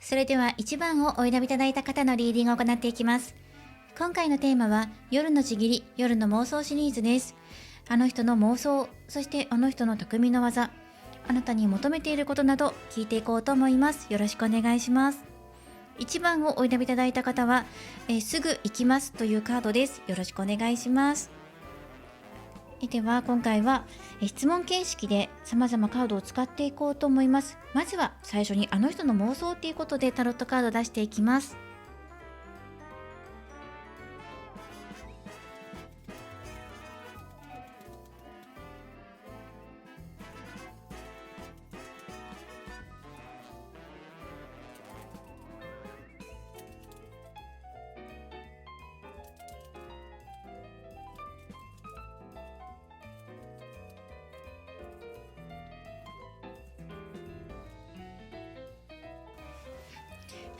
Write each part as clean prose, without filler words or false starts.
それでは1番をお選びいただいた方のリーディングを行っていきます。今回のテーマは夜のちぎり、夜の妄想シリーズです。あの人の妄想、そしてあの人の匠の技、あなたに求めていることなど聞いていこうと思います。よろしくお願いします。1番をお選びいただいた方は、すぐ行きますというカードです。よろしくお願いします。では今回は質問形式で様々カードを使っていこうと思います。まずは最初にあの人の妄想ということでタロットカードを出していきます。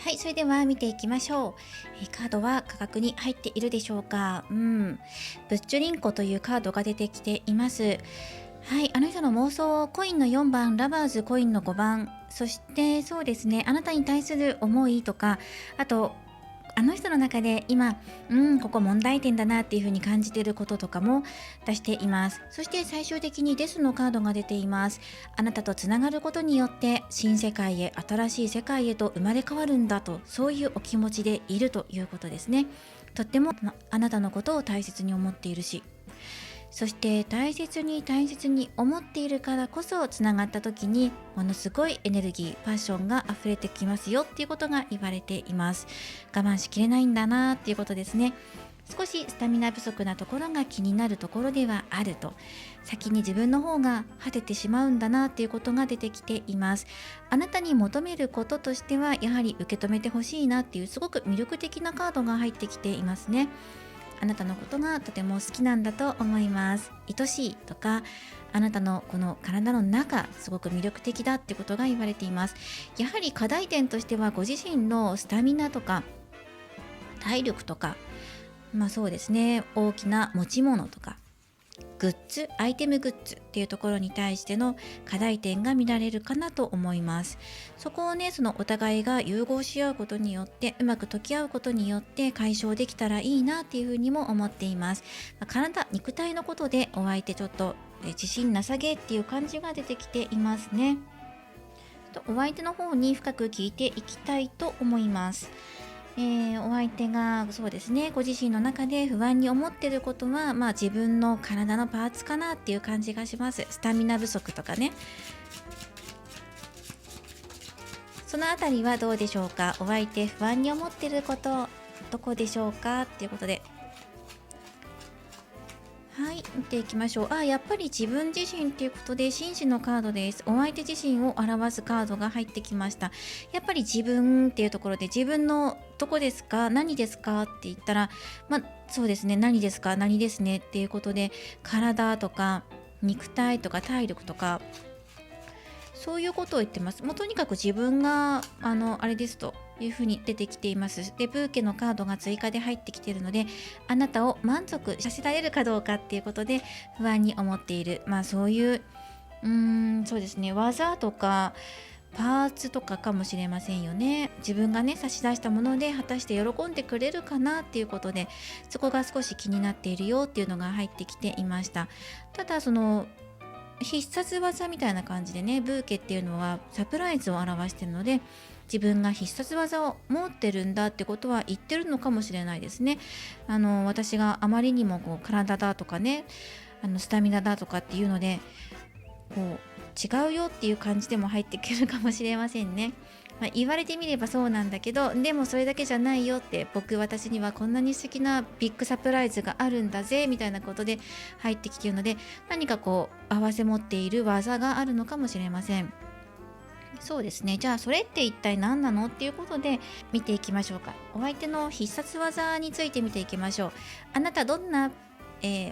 はい、それでは見ていきましょう。カードは価格に入っているでしょうか。ブッチュリンコというカードが出てきています。はい、あの人の妄想、コインの4番、ラバーズコインの5番、そしてそうですね、あなたに対する思いとか、あとあの人の中で今、ここ問題点だなっていう風に感じていることとかも出しています。そして最終的にデスのカードが出ています。あなたとつながることによって新世界へ、新しい世界へと生まれ変わるんだと、そういうお気持ちでいるということですね。とってもあなたのことを大切に思っているし、そして大切に思っているからこそつながった時にものすごいエネルギー、パッションが溢れてきますよっていうことが言われています。我慢しきれないんだなっていうことですね。少しスタミナ不足なところが気になるところではあると、先に自分の方が果ててしまうんだなっていうことが出てきています。あなたに求めることとしてはやはり受け止めてほしいなっていうすごく魅力的なカードが入ってきていますね。あなたのことがとても好きなんだと思います。愛しいとか、あなたのこの体の中すごく魅力的だってことが言われています。やはり課題点としてはご自身のスタミナとか体力とか、そうですね、大きな持ち物とかグッズ、アイテムグッズっていうところに対しての課題点が見られるかなと思います。そこをね、そのお互いが融合し合うことによって、うまく解き合うことによって解消できたらいいなっていうふうにも思っています。体、肉体のことでお相手ちょっと自信なさげっていう感じが出てきていますね。お相手の方に深く聞いていきたいと思います。お相手がそうですね、ご自身の中で不安に思っていることは、自分の体のパーツかなっていう感じがします。スタミナ不足とかね、そのあたりはどうでしょうか。お相手不安に思っていることどこでしょうかっていうことで、はい、見ていきましょう。やっぱり自分自身ということで紳士のカードです。お相手自身を表すカードが入ってきました。やっぱり自分っていうところで、自分のどこですか、何ですかって言ったら、そうですね、何ですか、何ですねっていうことで、体とか肉体とか体力とか、そういうことを言ってます。もうとにかく自分があれですというふうに出てきています。で、ブーケのカードが追加で入ってきているので、あなたを満足させられるかどうかっていうことで不安に思っている。そういうそうですね、技とかパーツとかかもしれませんよね。自分がね差し出したもので果たして喜んでくれるかなっていうことで、そこが少し気になっているよっていうのが入ってきていました。ただその必殺技みたいな感じでね、ブーケっていうのはサプライズを表しているので、自分が必殺技を持ってるんだってことは言ってるのかもしれないですね。私があまりにもこう体だとかね、スタミナだとかっていうのでこう違うよっていう感じでも入ってくるかもしれませんね。言われてみればそうなんだけど、でもそれだけじゃないよって、私にはこんなに素敵なビッグサプライズがあるんだぜみたいなことで入ってきているので、何かこう合わせ持っている技があるのかもしれません。そうですね、じゃあそれって一体何なのっていうことで見ていきましょうか。お相手の必殺技について見ていきましょう。あなたどんな、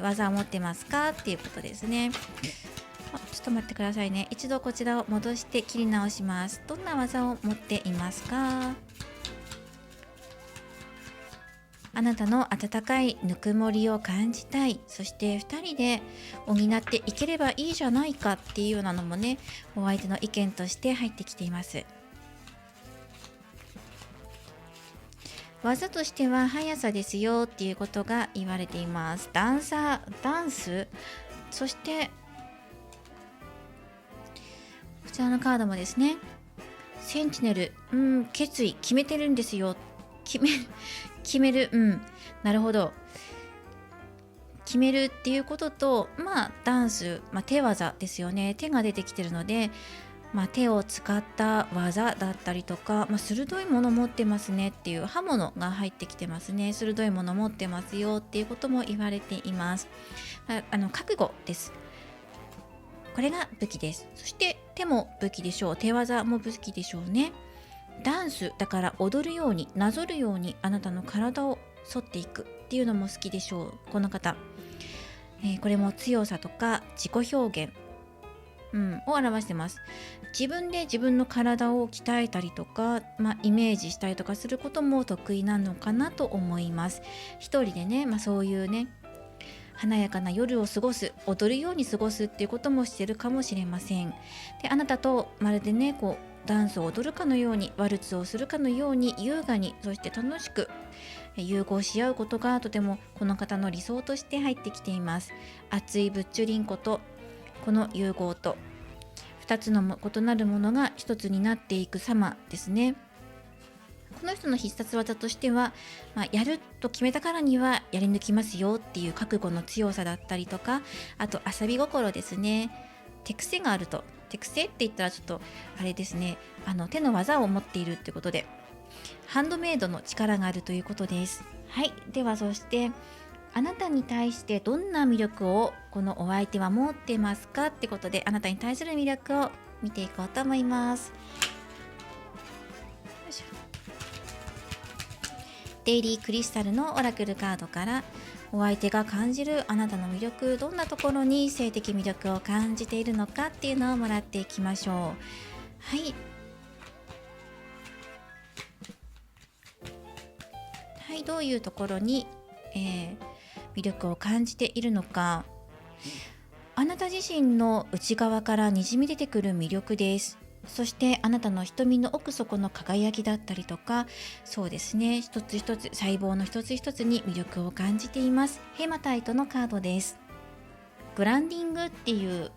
技を持ってますかっていうことですね。ちょっと待ってくださいね。一度こちらを戻して切り直します。どんな技を持っていますか？あなたの温かいぬくもりを感じたい。そして2人で補っていければいいじゃないかっていうようなのもね、お相手の意見として入ってきています。技としては速さですよっていうことが言われています。ダンス、そしてこちらのカードもですね、センチネル、決意決めてるんですよ。決める、なるほど。決めるっていうことと、ダンス、手技ですよね。手が出てきてるので、手を使った技だったりとか、鋭いもの持ってますねっていう刃物が入ってきてますね。鋭いもの持ってますよっていうことも言われています。覚悟です。これが武器です。そして手も武器でしょう。手技も武器でしょうね。ダンスだから踊るように、なぞるようにあなたの体を反っていくっていうのも好きでしょう、この方。これも強さとか自己表現、を表してます。自分で自分の体を鍛えたりとか、イメージしたりとかすることも得意なのかなと思います。一人でね、そういうね、華やかな夜を過ごす、踊るように過ごすっていうこともしてるかもしれません。で、あなたとまるでね、ダンスを踊るかのように、ワルツをするかのように優雅に、そして楽しく融合し合うことがとてもこの方の理想として入ってきています。熱いブッチュリンコとこの融合と2つの異なるものが1つになっていく様ですね。この人の必殺技としては、やると決めたからにはやり抜きますよっていう覚悟の強さだったりとか、あと遊び心ですね。手癖があると、手癖って言ったらちょっとあれですね、手の技を持っているってことで、ハンドメイドの力があるということです。はい、ではそしてあなたに対してどんな魅力をこのお相手は持ってますかってことで、あなたに対する魅力を見ていこうと思います。デイリークリスタルのオラクルカードから、お相手が感じるあなたの魅力、どんなところに性的魅力を感じているのかっていうのをもらっていきましょう。はい、はい、どういうところに、魅力を感じているのか。あなた自身の内側からにじみ出てくる魅力です。そしてあなたの瞳の奥底の輝きだったりとか、そうですね、一つ一つ、細胞の一つ一つに魅力を感じています。ヘマタイトのカードです。グランディングっていう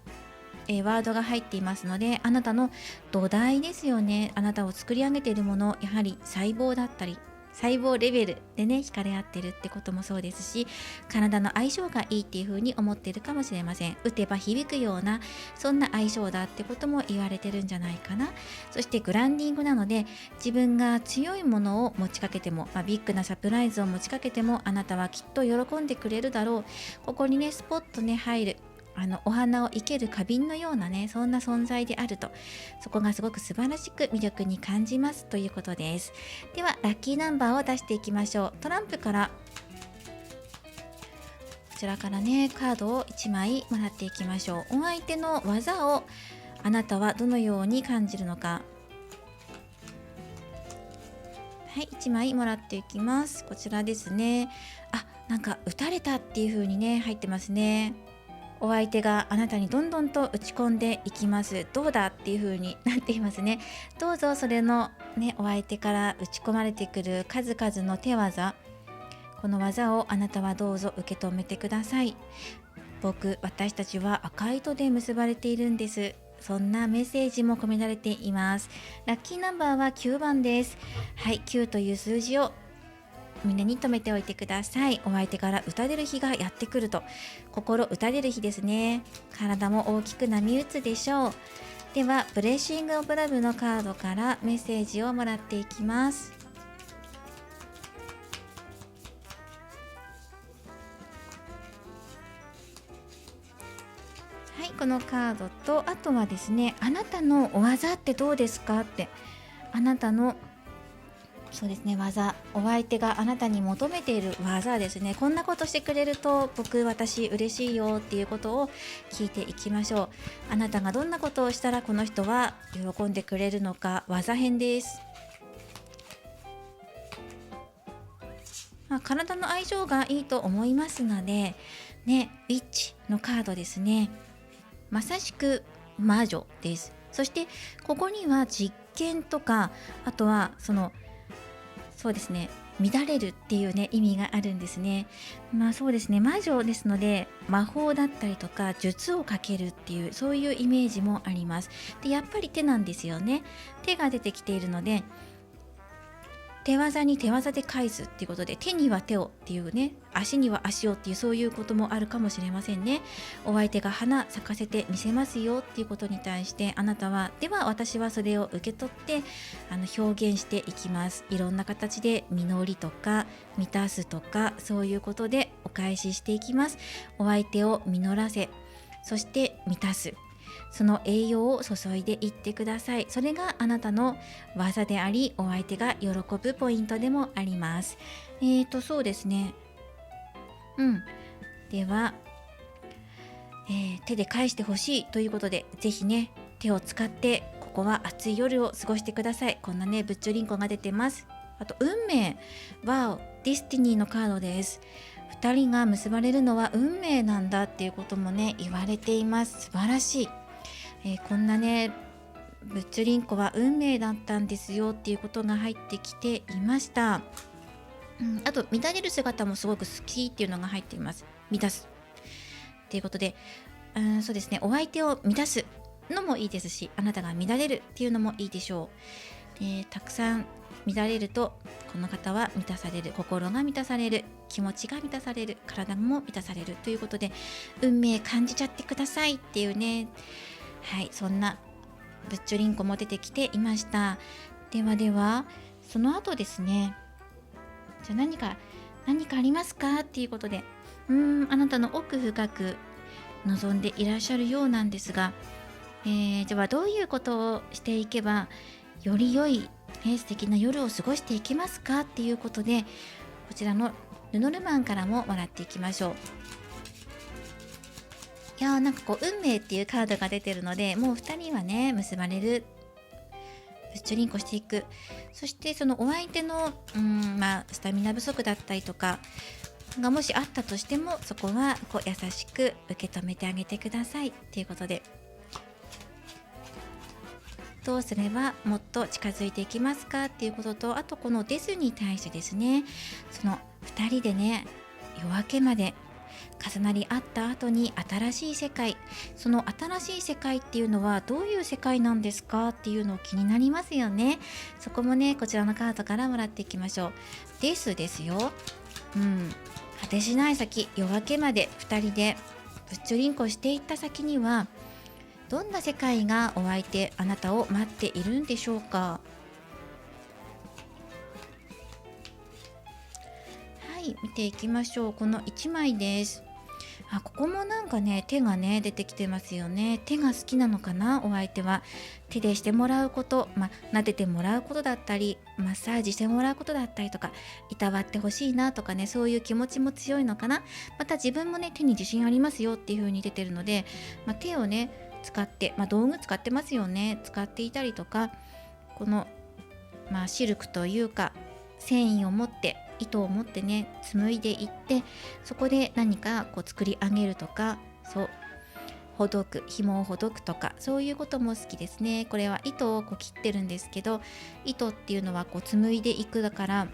ワードが入っていますので、あなたの土台ですよね。あなたを作り上げているもの、やはり細胞だったり、細胞レベルでね、惹かれ合ってるってこともそうですし、体の相性がいいっていう風に思っているかもしれません。打てば響くような、そんな相性だってことも言われてるんじゃないかな。そしてグランディングなので、自分が強いものを持ちかけても、ビッグなサプライズを持ちかけても、あなたはきっと喜んでくれるだろう。ここにね、スポッとね入る、お花を生ける花瓶のようなね、そんな存在であると、そこがすごく素晴らしく魅力に感じますということです。ではラッキーナンバーを出していきましょう。トランプからこちらからね、カードを1枚もらっていきましょう。お相手の技をあなたはどのように感じるのか。はい、1枚もらっていきます。こちらですね。なんか打たれたっていう風にね入ってますね。お相手があなたにどんどんと打ち込んでいきます。どうだっていう風になっていますね。どうぞそれのね、お相手から打ち込まれてくる数々の手技、この技をあなたはどうぞ受け止めてください。私たちは赤い糸で結ばれているんです。そんなメッセージも込められています。ラッキーナンバーは9番です。はい、9という数字を胸に留めておいてください。お相手から打たれる日がやってくると、心打たれる日ですね。体も大きく波打つでしょう。ではブレッシングオブラブのカードからメッセージをもらっていきます。はい、このカードと、あとはですね、あなたのお技ってどうですかって、あなたのそうですね、技、お相手があなたに求めている技ですね。こんなことしてくれると私嬉しいよっていうことを聞いていきましょう。あなたがどんなことをしたらこの人は喜んでくれるのか、技編です。体の相性がいいと思いますのでね、ウィッチのカードですね。まさしく魔女です。そしてここには実験とか、あとはそうですね、乱れるっていうね意味があるんですね。そうですね、魔女ですので魔法だったりとか術をかけるっていうそういうイメージもあります。でやっぱり手なんですよね。手が出てきているので、手技に手技で返すっていうことで、手には手をっていうね、足には足をっていうそういうこともあるかもしれませんね。お相手が花咲かせてみせますよっていうことに対して、あなたはでは私はそれを受け取って表現していきます。いろんな形で実りとか満たすとかそういうことでお返ししていきます。お相手を実らせ、そして満たす、その栄養を注いでいってください。それがあなたの技であり、お相手が喜ぶポイントでもあります。そうですね。では、手で返してほしいということで、ぜひね、手を使ってここは暑い夜を過ごしてください。こんなね、ブッチョリンコが出てます。あと、運命。ワオ、ディスティニーのカードです。2人が結ばれるのは運命なんだっていうこともね、言われています。素晴らしい。こんなねブッチョリンコは運命だったんですよっていうことが入ってきていました。あと乱れる姿もすごく好きっていうのが入っています。満たすっていうことで、そうですね、お相手を満たすのもいいですし、あなたが乱れるっていうのもいいでしょう。たくさん乱れるとこの方は満たされる、心が満たされる、気持ちが満たされる、体も満たされるということで、運命感じちゃってくださいっていうね、はい、そんなブッチョリンコも出てきていました。ではその後ですね、じゃあ何かありますかっていうことで、あなたの奥深く望んでいらっしゃるようなんですが、ではどういうことをしていけばより良い、素敵な夜を過ごしていけますかっていうことで、こちらのルノルマンからももらっていきましょう。いやー、なんかこう運命っていうカードが出てるので、もう2人はね結ばれる、ブッチョリンコしていく。そしてそのお相手のスタミナ不足だったりとかがもしあったとしても、そこはこう優しく受け止めてあげてくださいっていうことで、どうすればもっと近づいていきますかっていうことと、あとこのデスに対してですね、その2人でね夜明けまで重なり合った後に新しい世界、その新しい世界っていうのはどういう世界なんですかっていうの気になりますよね。そこもねこちらのカードからもらっていきましょう。ですよ。果てしない先、夜明けまで2人でブッチョリンコしていった先にはどんな世界がお相手、あなたを待っているんでしょうか。はい、見ていきましょう。この1枚です。ここもなんかね手がね出てきてますよね。手が好きなのかな、お相手は。手でしてもらうこと、撫でてもらうことだったり、マッサージしてもらうことだったりとか、いたわってほしいなとかね、そういう気持ちも強いのかな。また自分もね手に自信ありますよっていう風に出てるので、手をね使って、道具使ってますよね、使っていたりとか、このシルクというか繊維を持って糸を持ってね紡いでいって、そこで何かこう作り上げるとか、ほどく、紐をほどくとか、そういうことも好きですね。これは糸をこう切ってるんですけど、糸っていうのはこう紡いでいくだから、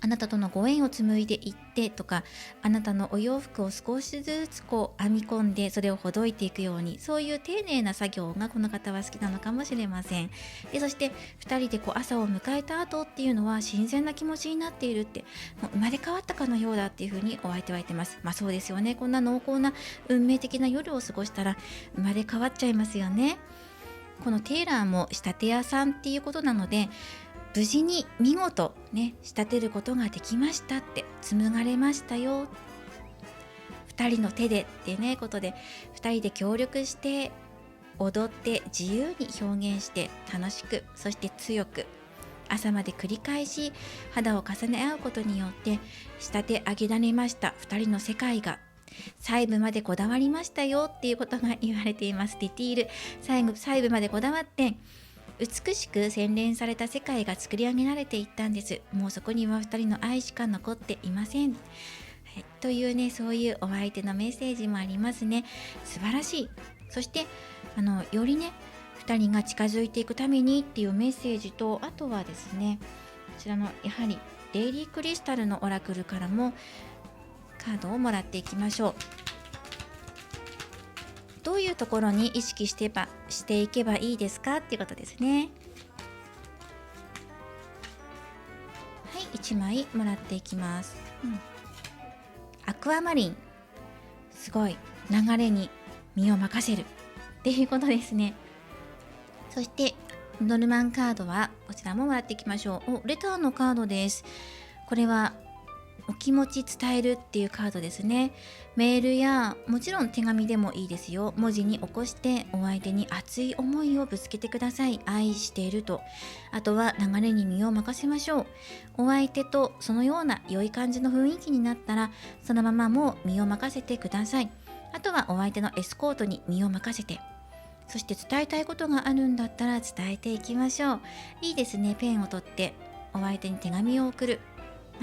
あなたとのご縁を紡いでいってとか、あなたのお洋服を少しずつこう編み込んでそれをほどいていくように、そういう丁寧な作業がこの方は好きなのかもしれません。でそして2人でこう朝を迎えた後っていうのは新鮮な気持ちになっているって、もう生まれ変わったかのようだっていうふうにお相手は言ってます。そうですよね、こんな濃厚な運命的な夜を過ごしたら生まれ変わっちゃいますよね。このテーラーも仕立て屋さんっていうことなので、無事に見事ね仕立てることができましたって、紡がれましたよ2人の手でってねことで、2人で協力して踊って自由に表現して楽しく、そして強く朝まで繰り返し肌を重ね合うことによって仕立て上げられました2人の世界が細部までこだわりましたよっていうことが言われています。ディティール、細部までこだわって美しく洗練された世界が作り上げられていったんです。もうそこには2人の愛しか残っていません、というね、そういうお相手のメッセージもありますね。素晴らしい。そしてよりね2人が近づいていくためにっていうメッセージと、あとはですねこちらのやはりデイリークリスタルのオラクルからもカードをもらっていきましょう。どういうところに意識していけばいいですかっていうことですね。はい、1枚もらっていきます。アクアマリン、すごい流れに身を任せるっていうことですね。そしてノルマンカードはこちらももらっていきましょう。レターのカードです。これはお気持ち伝えるっていうカードですね。メールやもちろん手紙でもいいですよ。文字に起こしてお相手に熱い思いをぶつけてください。愛していると。あとは流れに身を任せましょう。お相手とそのような良い感じの雰囲気になったらそのままもう身を任せてください。あとはお相手のエスコートに身を任せて、そして伝えたいことがあるんだったら伝えていきましょう。いいですね。ペンを取ってお相手に手紙を送る。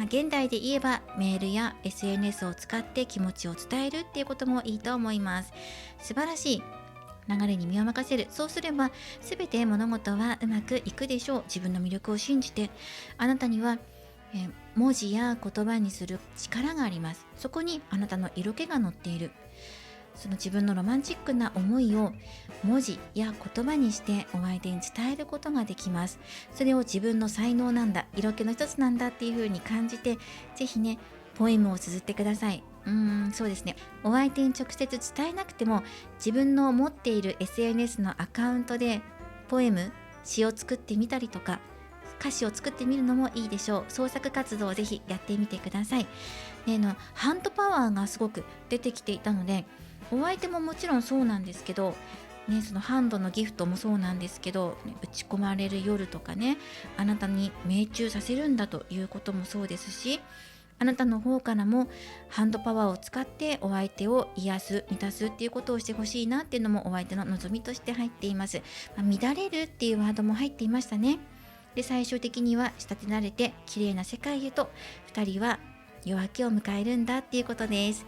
現代で言えばメールや SNS を使って気持ちを伝えるっていうこともいいと思います。素晴らしい。流れに身を任せる。そうすれば全て物事はうまくいくでしょう。自分の魅力を信じて、あなたには文字や言葉にする力があります。そこにあなたの色気が乗っている。その自分のロマンチックな思いを文字や言葉にしてお相手に伝えることができます。それを自分の才能なんだ、色気の一つなんだっていう風に感じて、ぜひねポエムを綴ってください。そうですね。お相手に直接伝えなくても自分の持っている SNS のアカウントでポエム、詩を作ってみたりとか歌詞を作ってみるのもいいでしょう。創作活動をぜひやってみてください。ハンドパワーがすごく出てきていたので、お相手ももちろんそうなんですけど、そのハンドのギフトもそうなんですけど、打ち込まれる夜とかね、あなたに命中させるんだということもそうですし、あなたの方からもハンドパワーを使ってお相手を癒す、満たすっていうことをしてほしいなっていうのもお相手の望みとして入っています。乱れるっていうワードも入っていましたね。で、最終的には仕立てられて綺麗な世界へと2人は夜明けを迎えるんだっていうことです。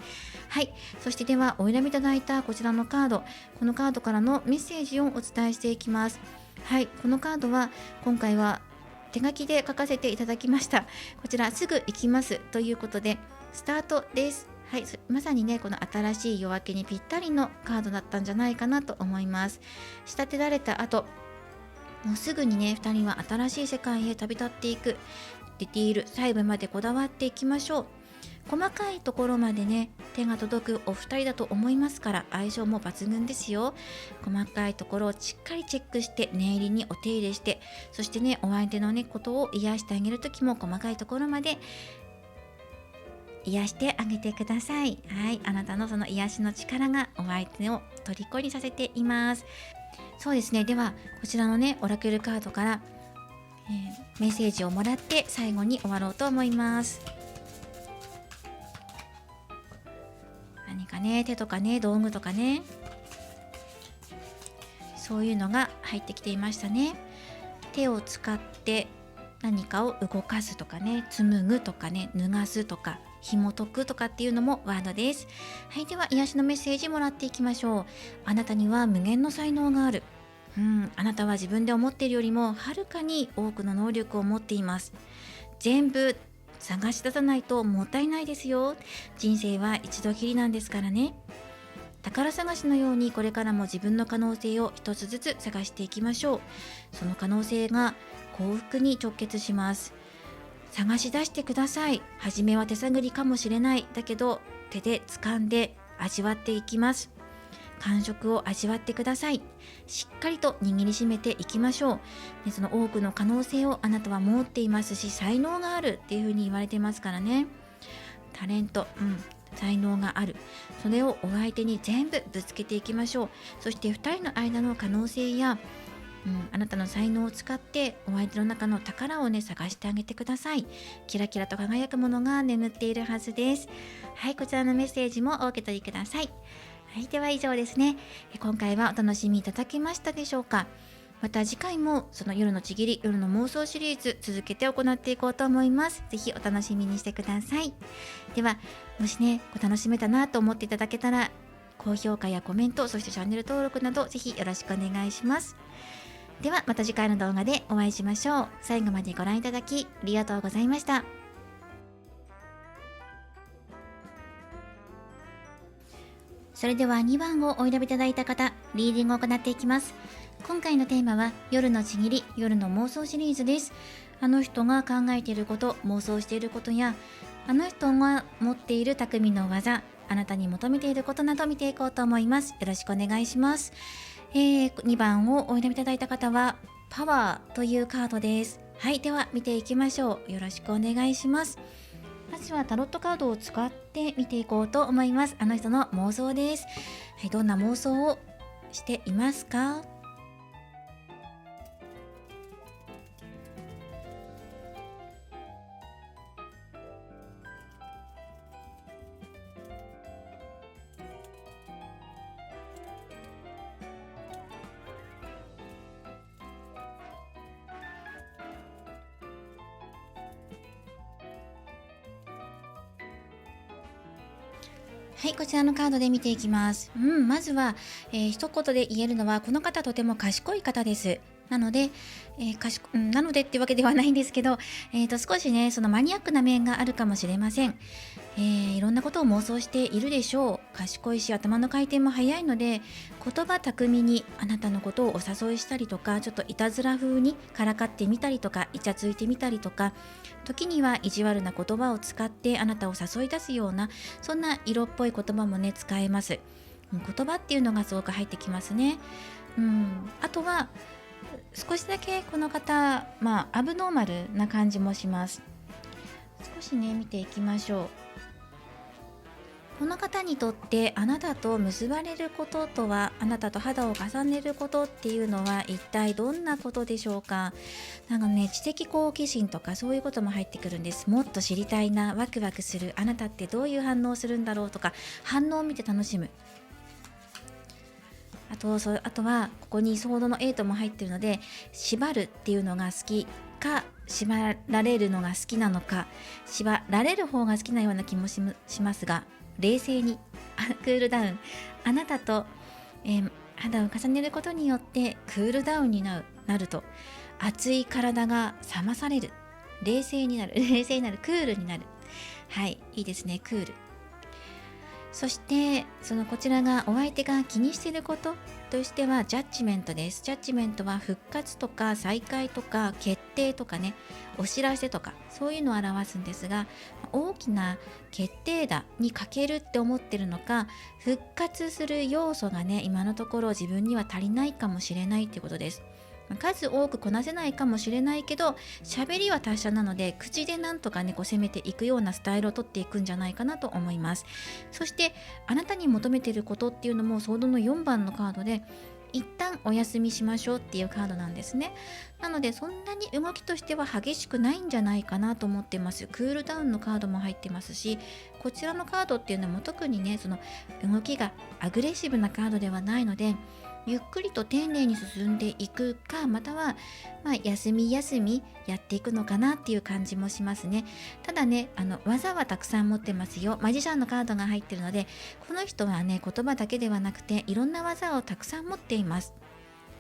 はい、そしてではお選びいただいたこちらのカード、このカードからのメッセージをお伝えしていきます。はい、このカードは今回は手書きで書かせていただきました。こちらすぐ行きますということでスタートです。はい、まさにねこの新しい夜明けにぴったりのカードだったんじゃないかなと思います。仕立てられた後、もうすぐにね2人は新しい世界へ旅立っていく。ディティール細部までこだわっていきましょう。細かいところまでね手が届くお二人だと思いますから、相性も抜群ですよ。細かいところをしっかりチェックして念入りにお手入れして、そしてねお相手のねことを癒してあげる時も細かいところまで癒してあげてください。はい、あなたのその癒しの力がお相手を虜にさせています。そうですね。ではこちらのねオラクルカードからメッセージをもらって最後に終わろうと思います。何かね手とかね道具とかね、そういうのが入ってきていましたね。手を使って何かを動かすとかね、紡ぐとかね、脱がすとか紐解くとかっていうのもワードです。はい、では癒しのメッセージもらっていきましょう。あなたには無限の才能がある。あなたは自分で思っているよりもはるかに多くの能力を持っています。全部探し出さないともったいないですよ。人生は一度きりなんですからね。宝探しのようにこれからも自分の可能性を一つずつ探していきましょう。その可能性が幸福に直結します。探し出してください。初めは手探りかもしれない。だけど手で掴んで味わっていきます。感触を味わってください。しっかりと握りしめていきましょう。で、その多くの可能性をあなたは持っていますし、才能があるっていうふうに言われてますからね。タレント、才能がある。それをお相手に全部ぶつけていきましょう。そして2人の間の可能性や、あなたの才能を使ってお相手の中の宝をね探してあげてください。キラキラと輝くものが眠っているはずです。はい、こちらのメッセージもお受け取りください。はい、では以上ですね。今回はお楽しみいただけましたでしょうか。また次回もその夜のちぎり、夜の妄想シリーズ続けて行っていこうと思います。ぜひお楽しみにしてください。ではもしね楽しめたなと思っていただけたら、高評価やコメント、そしてチャンネル登録などぜひよろしくお願いします。ではまた次回の動画でお会いしましょう。最後までご覧いただきありがとうございました。それでは2番をお選びいただいた方、リーディングを行っていきます。今回のテーマは夜のちぎり、夜の妄想シリーズです。あの人が考えていること、妄想していることや、あの人が持っている匠の技、あなたに求めていることなど見ていこうと思います。よろしくお願いします。2番をお選びいただいた方はパワーというカードです。はい、では見ていきましょう。よろしくお願いします。まずはタロットカードを使って見ていこうと思います。あの人の妄想です。はい、どんな妄想をしていますか？はい、こちらのカードで見ていきます。まずは、一言で言えるのは、この方とても賢い方です。なので、なのでっていうわけではないんですけど、少しね、そのマニアックな面があるかもしれません。いろんなことを妄想しているでしょう。賢いし頭の回転も早いので、言葉巧みにあなたのことをお誘いしたりとか、ちょっといたずら風にからかってみたりとか、イチャついてみたりとか、時には意地悪な言葉を使ってあなたを誘い出すような、そんな色っぽい言葉もね使えます。言葉っていうのがすごく入ってきますね。あとは少しだけこの方、アブノーマルな感じもします。少しね見ていきましょう。この方にとってあなたと結ばれることとは、あなたと肌を重ねることっていうのは一体どんなことでしょうか。なんかね、知的好奇心とかそういうことも入ってくるんです。もっと知りたいな、ワクワクする、あなたってどういう反応をするんだろうとか、反応を見て楽しむ。あとはここにソードの8も入ってるので、縛るっていうのが好きか、縛られるのが好きなのか、縛られる方が好きなような気もしますが、冷静にクールダウン、あなたと、肌を重ねることによってクールダウンになると、熱い体が冷まされる、冷静になる冷静になる、クールになる。はい、いいですね、クール。そしてこちらがお相手が気にしていることとしてはジャッジメントです。ジャッジメントは復活とか再開とか決定とかね、お知らせとかそういうのを表すんですが、大きな決定打に欠けるって思ってるのか、復活する要素がね今のところ自分には足りないかもしれないってことです。数多くこなせないかもしれないけど、喋りは達者なので口でなんとかね攻めていくようなスタイルを取っていくんじゃないかなと思います。そしてあなたに求めていることっていうのもソードの4番のカードで、一旦お休みしましょうっていうカードなんですね。なのでそんなに動きとしては激しくないんじゃないかなと思ってます。クールダウンのカードも入ってますし、こちらのカードっていうのも特にねその動きがアグレッシブなカードではないので、ゆっくりと丁寧に進んでいくか、または、休み休みやっていくのかなっていう感じもしますね。ただね、技はたくさん持ってますよ。マジシャンのカードが入ってるので、この人はね言葉だけではなくていろんな技をたくさん持っています。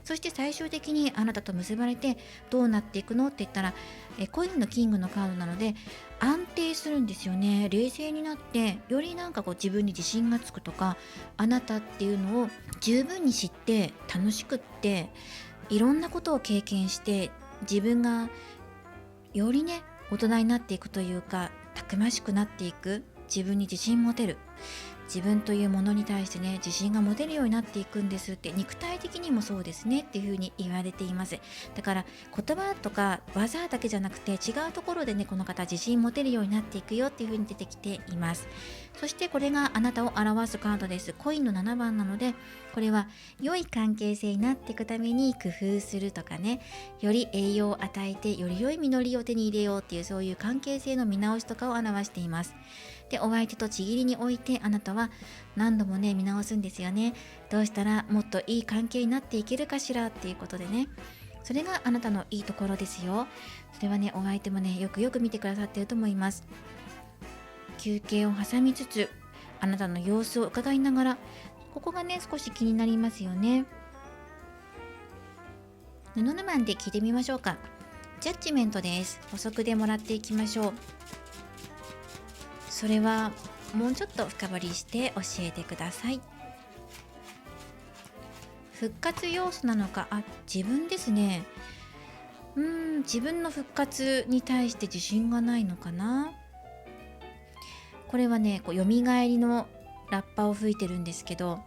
そして最終的にあなたと結ばれてどうなっていくのって言ったら、コインのキングのカードなので安定するんですよね。冷静になってよりなんかこう自分に自信がつくとか、あなたっていうのを十分に知って楽しくっていろんなことを経験して、自分がよりね大人になっていくというか、たくましくなっていく、自分に自信持てる、自分というものに対してね自信が持てるようになっていくんですって、肉体的にもそうですねっていう風に言われています。だから言葉とか技だけじゃなくて違うところでねこの方自信持てるようになっていくよっていう風に出てきています。そしてこれがあなたを表すカードです。コインの7番なので、これは良い関係性になっていくために工夫するとかね、より栄養を与えてより良い実りを手に入れようっていう、そういう関係性の見直しとかを表しています。で、お相手とちぎりにおいてあなたは何度もね見直すんですよね。どうしたらもっといい関係になっていけるかしらっていうことでね、それがあなたのいいところですよ。それはねお相手もねよくよく見てくださっていると思います。休憩を挟みつつあなたの様子を伺いながら、ここがね少し気になりますよね。布の番で聞いてみましょうか。ジャッジメントです。補足でもらっていきましょう。それはもうちょっと深掘りして教えてください。復活要素なのか、自分ですね。自分の復活に対して自信がないのかな。これはね、こう蘇りのラッパを吹いてるんですけど、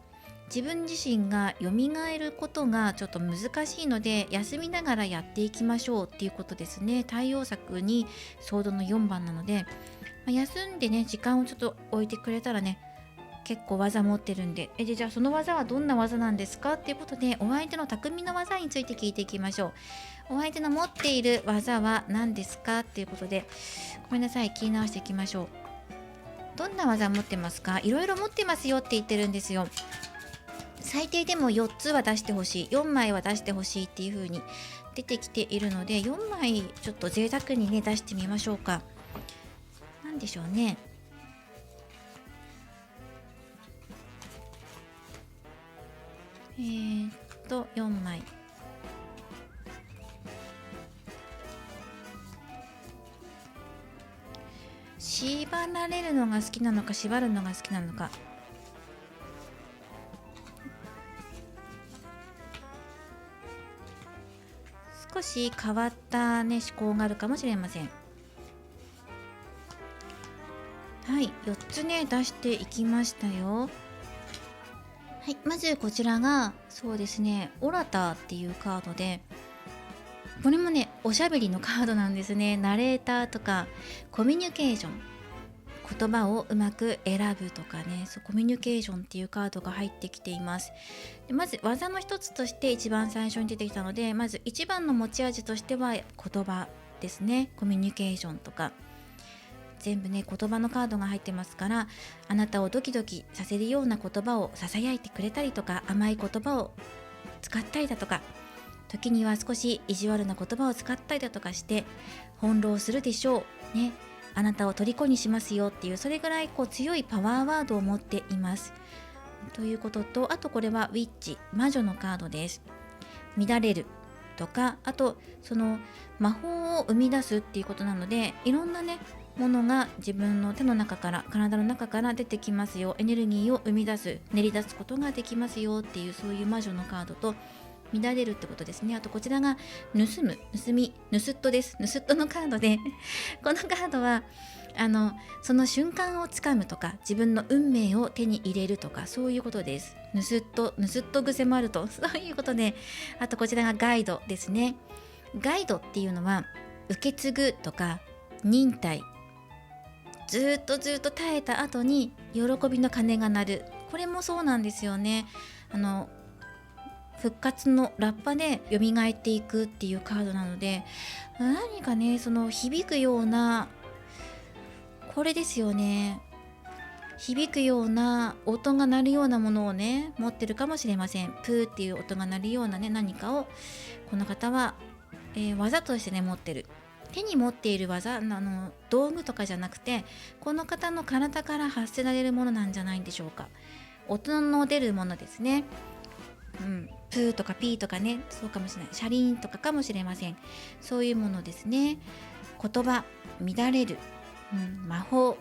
自分自身が蘇ることがちょっと難しいので、休みながらやっていきましょうっていうことですね。対応策にソードの4番なので、休んでね、時間をちょっと置いてくれたらね、結構技持ってるんで、じゃあその技はどんな技なんですかっていうことで、お相手の匠の技について聞いていきましょう。お相手の持っている技は何ですかっていうことで、ごめんなさい、聞き直していきましょう。どんな技持ってますか？いろいろ持ってますよって言ってるんですよ。最低でも4つは出してほしい、4枚は出してほしいっていう風に出てきているので、4枚ちょっと贅沢にね出してみましょうか。なんでしょうね。4枚。縛られるのが好きなのか、縛るのが好きなのか。少し変わったね思考があるかもしれません。はい、4つね出していきましたよ。はい、まずこちらがそうですね、オラターっていうカードで、これもねおしゃべりのカードなんですね。ナレーターとかコミュニケーション、言葉をうまく選ぶとかね、コミュニケーションっていうカードが入ってきています。でまず技の一つとして一番最初に出てきたので、まず一番の持ち味としては言葉ですね。コミュニケーションとか全部ね言葉のカードが入ってますから、あなたをドキドキさせるような言葉をささやいてくれたりとか、甘い言葉を使ったりだとか、時には少し意地悪な言葉を使ったりだとかして翻弄するでしょうね。あなたを虜にしますよっていう、それぐらいこう強いパワーワードを持っていますということと、あとこれはウィッチ、魔女のカードです。乱れるとか、あとその魔法を生み出すっていうことなので、いろんなねものが自分の手の中から体の中から出てきますよ、エネルギーを生み出す、練り出すことができますよっていう、そういう魔女のカードと、乱れるってことですね。あとこちらが盗む、盗み、盗っ人です。盗っ人のカードでこのカードはその瞬間をつかむとか、自分の運命を手に入れるとか、そういうことです。盗っ人癖もあると、そういうことで、あとこちらがガイドですね。ガイドっていうのは受け継ぐとか忍耐、ずっと耐えた後に喜びの鐘が鳴る、これもそうなんですよね。復活のラッパで蘇っていくっていうカードなので、何かねその響くような、これですよね、響くような音が鳴るようなものをね持ってるかもしれません。プーっていう音が鳴るようなね何かをこの方は、技としてね持ってる。手に持っている技、道具とかじゃなくて、この方の体から発せられるものなんじゃないんでしょうか。音の出るものですね。プーとかピーとかね、そうかもしれない。シャリーンとかかもしれません。そういうものですね。言葉、乱れる、魔法、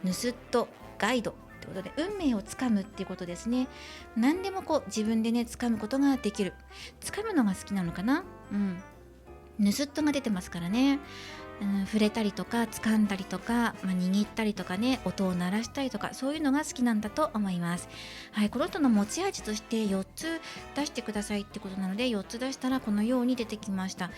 盗人、ガイドってことで、運命をつかむっていうことですね。何でもこう自分でねつかむことができる。つかむのが好きなのかな。盗人が出てますからね。触れたりとか掴んだりとか、握ったりとかね、音を鳴らしたりとか、そういうのが好きなんだと思います。はい、この人の持ち味として4つ出してくださいってことなので、4つ出したらこのように出てきました。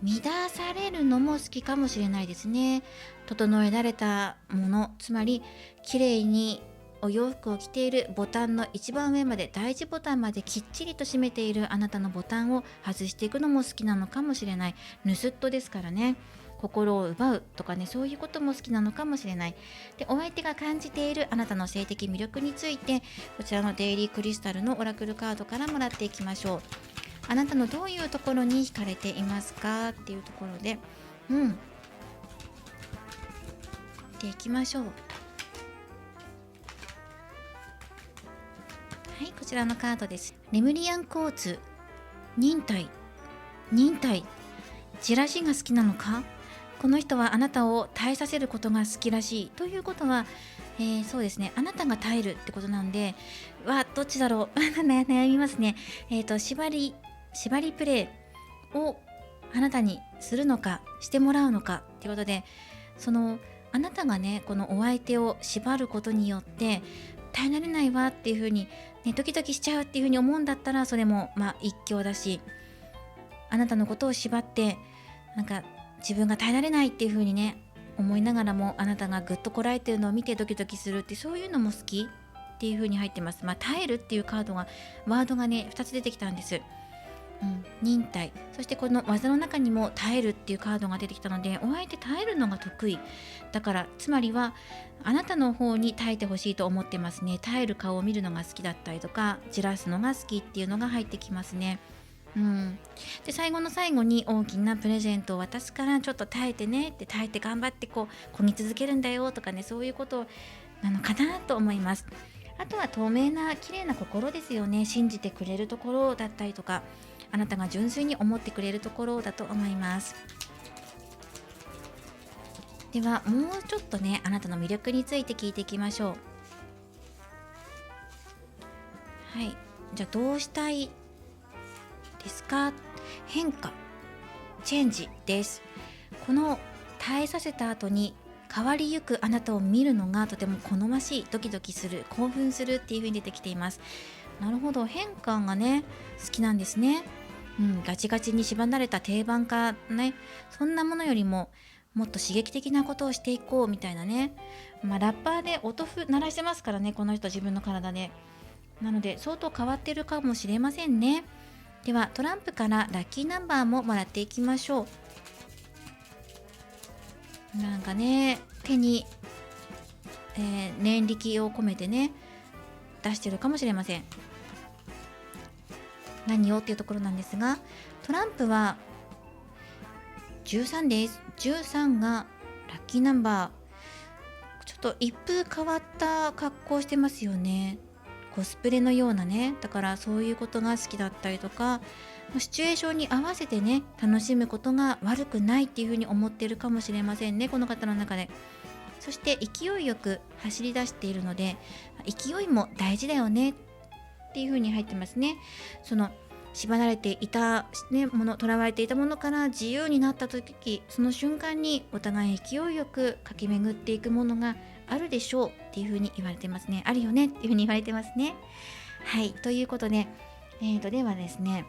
乱されるのも好きかもしれないですね。整えられたもの、つまり綺麗にお洋服を着ているボタンの一番上まで、第一ボタンまできっちりと閉めているあなたのボタンを外していくのも好きなのかもしれない。盗人ですからね。心を奪うとかね、そういうことも好きなのかもしれない。で、お相手が感じているあなたの性的魅力について、こちらのデイリークリスタルのオラクルカードからもらっていきましょう。あなたのどういうところに惹かれていますかっていうところで、でいきましょう。はい、こちらのカードです。レムリアンコーツ、忍耐、じらしが好きなのか。この人はあなたを耐えさせることが好きらしい。ということは、そうですね、あなたが耐えるってことなんで、どっちだろう悩みますね。縛りプレイをあなたにするのかしてもらうのかっていうことで、そのあなたがねこのお相手を縛ることによって耐えられないわっていう風にねドキドキしちゃうっていう風に思うんだったら、それも一興だし、あなたのことを縛ってなんか自分が耐えられないっていう風にね思いながらも、あなたがぐっとこらえてるのを見てドキドキするって、そういうのも好きっていう風に入ってます。耐えるっていうワードがね2つ出てきたんです。忍耐、そしてこの技の中にも耐えるっていうカードが出てきたので、お相手耐えるのが得意だから、つまりはあなたの方に耐えてほしいと思ってますね。耐える顔を見るのが好きだったりとか、じらすのが好きっていうのが入ってきますね。で最後の最後に大きなプレゼントを渡すから、ちょっと耐えてねって、耐えて頑張ってこぎ続けるんだよとかね、そういうことなのかなと思います。あとは透明な綺麗な心ですよね。信じてくれるところだったりとか、あなたが純粋に思ってくれるところだと思います。ではもうちょっとね、あなたの魅力について聞いていきましょう。はい、じゃあどうしたいですか？変化、チェンジです。この耐えさせた後に変わりゆくあなたを見るのがとても好ましい、ドキドキする、興奮するっていう風に出てきています。なるほど、変化がね好きなんですね。ガチガチに縛られた定番化ね、そんなものよりももっと刺激的なことをしていこうみたいなね。ラッパーで音符鳴らしてますからね、この人自分の体で。なので相当変わってるかもしれませんね。ではトランプからラッキーナンバーももらっていきましょう。なんかね手に、念力を込めてね出してるかもしれません。何をっていうところなんですが、トランプは13です。13がラッキーナンバー。ちょっと一風変わった格好してますよね。コスプレのようなね。だからそういうことが好きだったりとか、シチュエーションに合わせてね楽しむことが悪くないっていうふうに思っているかもしれませんね、この方の中で。そして勢いよく走り出しているので、勢いも大事だよねっていう風に入ってますね。その縛られていた、囚われていたものから自由になった時、その瞬間にお互い勢いよく駆け巡っていくものがあるでしょうっていう風に言われてますね。あるよねっていう風に言われてますね。はい、ということで、ではですね、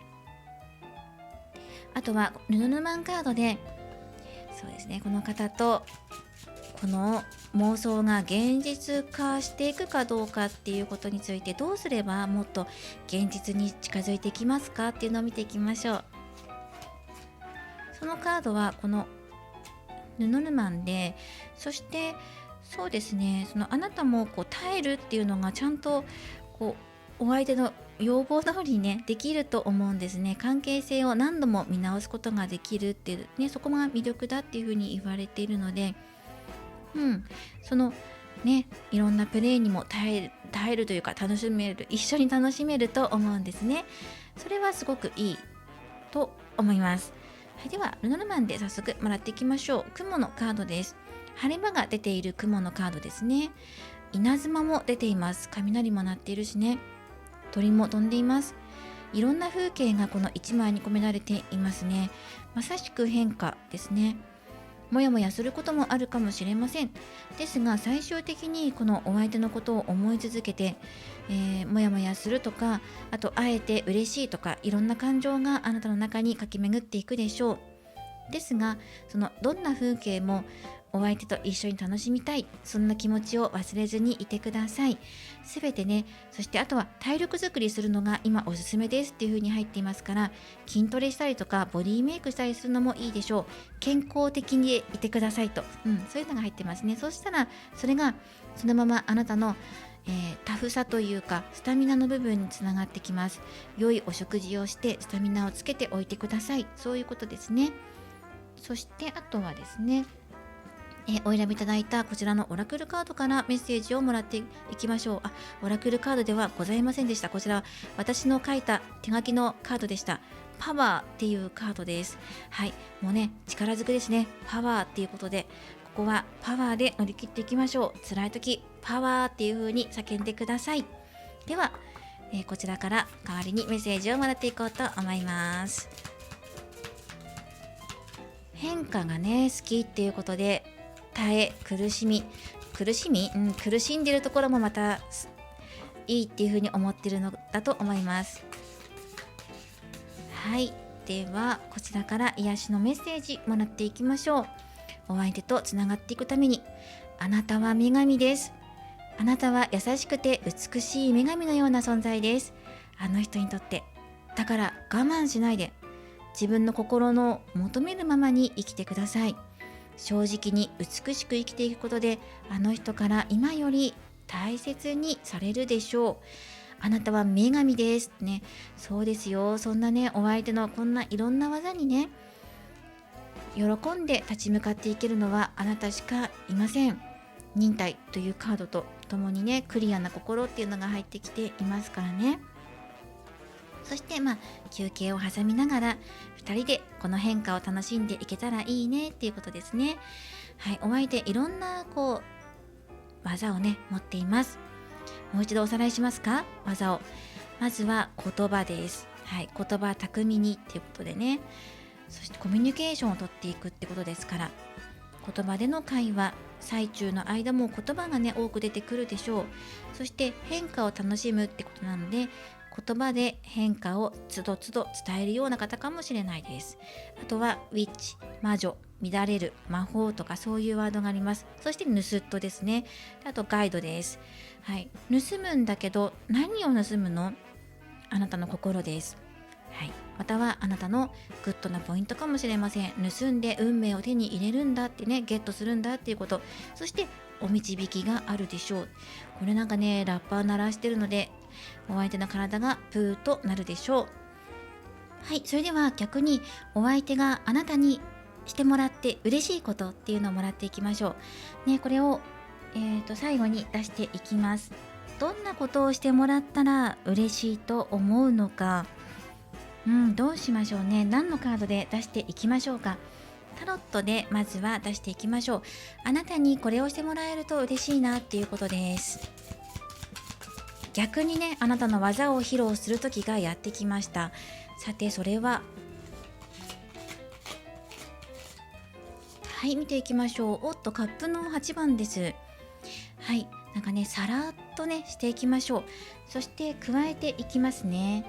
あとはルノルマンカードで、そうですね、この方とこの妄想が現実化していくかどうかっていうことについて、どうすればもっと現実に近づいていきますかっていうのを見ていきましょう。そのカードはこのルノルマンで、そしてそうですね、そのあなたも耐えるっていうのがちゃんとお相手の要望通りにねできると思うんですね。関係性を何度も見直すことができるっていうね、そこが魅力だっていうふうに言われているので、そのねいろんなプレーにも耐えるというか、楽しめる、一緒に楽しめると思うんですね。それはすごくいいと思います。はい、ではルノルマンで早速もらっていきましょう。雲のカードです。晴れ間が出ている雲のカードですね。稲妻も出ています。雷も鳴っているしね、鳥も飛んでいます。いろんな風景がこの1枚に込められていますね。まさしく変化ですね。もやもやすることもあるかもしれません。ですが最終的にこのお相手のことを思い続けて、もやもやするとか、あとあえて嬉しいとか、いろんな感情があなたの中に駆け巡っていくでしょう。ですがそのどんな風景もお相手と一緒に楽しみたい、そんな気持ちを忘れずにいてください。すべてね、そしてあとは体力づくりするのが今おすすめですっていう風に入っていますから、筋トレしたりとかボディメイクしたりするのもいいでしょう。健康的にいてくださいと、そういうのが入ってますね。そしたらそれがそのままあなたのタフさというかスタミナの部分につながってきます。良いお食事をしてスタミナをつけておいてください。そういうことですね。そしてあとはですね、お選びいただいたこちらのオラクルカードからメッセージをもらっていきましょう。オラクルカードではございませんでした。こちらは私の書いた手書きのカードでした。パワーっていうカードです。はい、もうね、力ずくですね。パワーっていうことで、ここはパワーで乗り切っていきましょう。辛い時、パワーっていう風に叫んでください。では、こちらから代わりにメッセージをもらっていこうと思います。変化がね、好きっていうことで、耐え、苦しみ、苦しんでるところもまたいいっていう風に思ってるのだと思います。はい、ではこちらから癒しのメッセージもらっていきましょう。お相手とつながっていくために、あなたは女神です。あなたは優しくて美しい女神のような存在です。あの人にとって。だから我慢しないで、自分の心の求めるままに生きてください。正直に美しく生きていくことで、あの人から今より大切にされるでしょう。あなたは女神ですね。そうですよ。そんなね、お相手のこんないろんな技にね、喜んで立ち向かっていけるのはあなたしかいません。忍耐というカードとともにね、クリアな心っていうのが入ってきていますからね。そして休憩を挟みながら2人でこの変化を楽しんでいけたらいいねっていうことですね。はい、お相手いろんな技をね持っています。もう一度おさらいしますか、技を。まずは言葉です。はい、言葉巧みにっていうことでね。そしてコミュニケーションをとっていくってことですから、言葉での会話、最中の間も言葉がね多く出てくるでしょう。そして変化を楽しむってことなので、言葉で変化をつどつど伝えるような方かもしれないです。あとはウィッチ、魔女、乱れる、魔法とかそういうワードがあります。そして盗っ人ですね。あとガイドです。はい、盗むんだけど何を盗むの？あなたの心です。はい、またはあなたのグッドなポイントかもしれません。盗んで運命を手に入れるんだってね、ゲットするんだっていうこと。そしてお導きがあるでしょう。これなんかね、ラッパー鳴らしてるので、お相手の体がプーとなるでしょう。はい、それでは逆にお相手があなたにしてもらって嬉しいことっていうのをもらっていきましょう。ね、これを、最後に出していきます。どんなことをしてもらったら嬉しいと思うのか。どうしましょうね。何のカードで出していきましょうか。タロットでまずは出していきましょう。あなたにこれをしてもらえると嬉しいなっていうことです。逆にね、あなたの技を披露する時がやってきました。さてそれは、はい、見ていきましょう。おっと、カップの8番です。はい、なんかね、さらっとねしていきましょう。そして加えていきますね。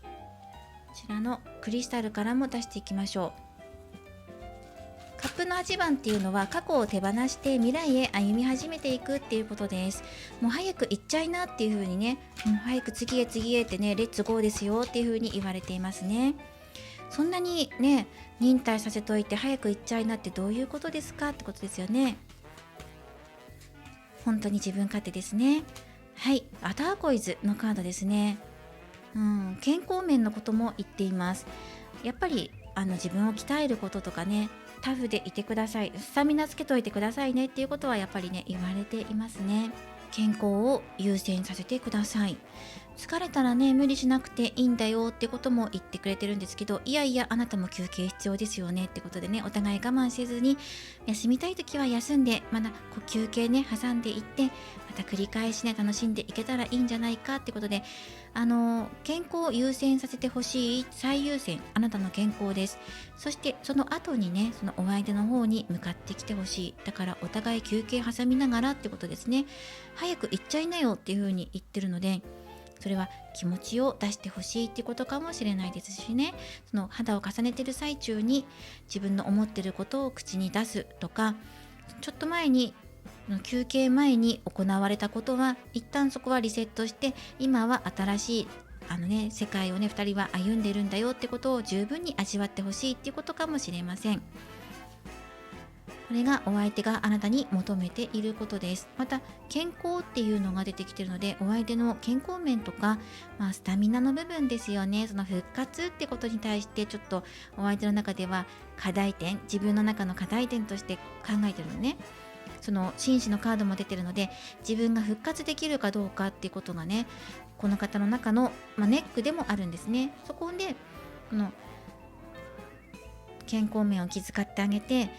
こちらのクリスタルからも出していきましょう。カップの8番っていうのは過去を手放して未来へ歩み始めていくっていうことです。もう早く行っちゃいなっていう風にね、早く次へ次へってね、レッツゴーですよっていう風に言われていますね。そんなにね、忍耐させといて早く行っちゃいなってどういうことですかってことですよね。本当に自分勝手ですね。はい、アターコイズのカードですね。健康面のことも言っています。やっぱり自分を鍛えることとかね、タフでいてください、スタミナつけといてくださいねっていうことはやっぱりね言われていますね。健康を優先させてください。疲れたらね無理しなくていいんだよってことも言ってくれてるんですけど、いやいやあなたも休憩必要ですよねってことでね、お互い我慢せずに休みたい時は休んで、まだ休憩ね挟んでいって、また繰り返しね楽しんでいけたらいいんじゃないかってことで、健康を優先させてほしい、最優先あなたの健康です。そしてその後にね、そのお相手の方に向かってきてほしい。だからお互い休憩挟みながらってことですね。早く行っちゃいなよっていう風に言ってるので、それは気持ちを出してほしいってことかもしれないですしね。その肌を重ねてる最中に自分の思ってることを口に出すとか、ちょっと前に休憩前に行われたことは一旦そこはリセットして、今は新しい世界をね2人は歩んでるんだよってことを十分に味わってほしいっていうことかもしれません。これがお相手があなたに求めていることです。また健康っていうのが出てきているので、お相手の健康面とか、スタミナの部分ですよね。その復活ってことに対してちょっとお相手の中では課題点、自分の中の課題点として考えてるのね。その紳士のカードも出てるので、自分が復活できるかどうかっていうことがね、この方の中の、ネックでもあるんですね。そこでこの健康面を気遣ってあげて、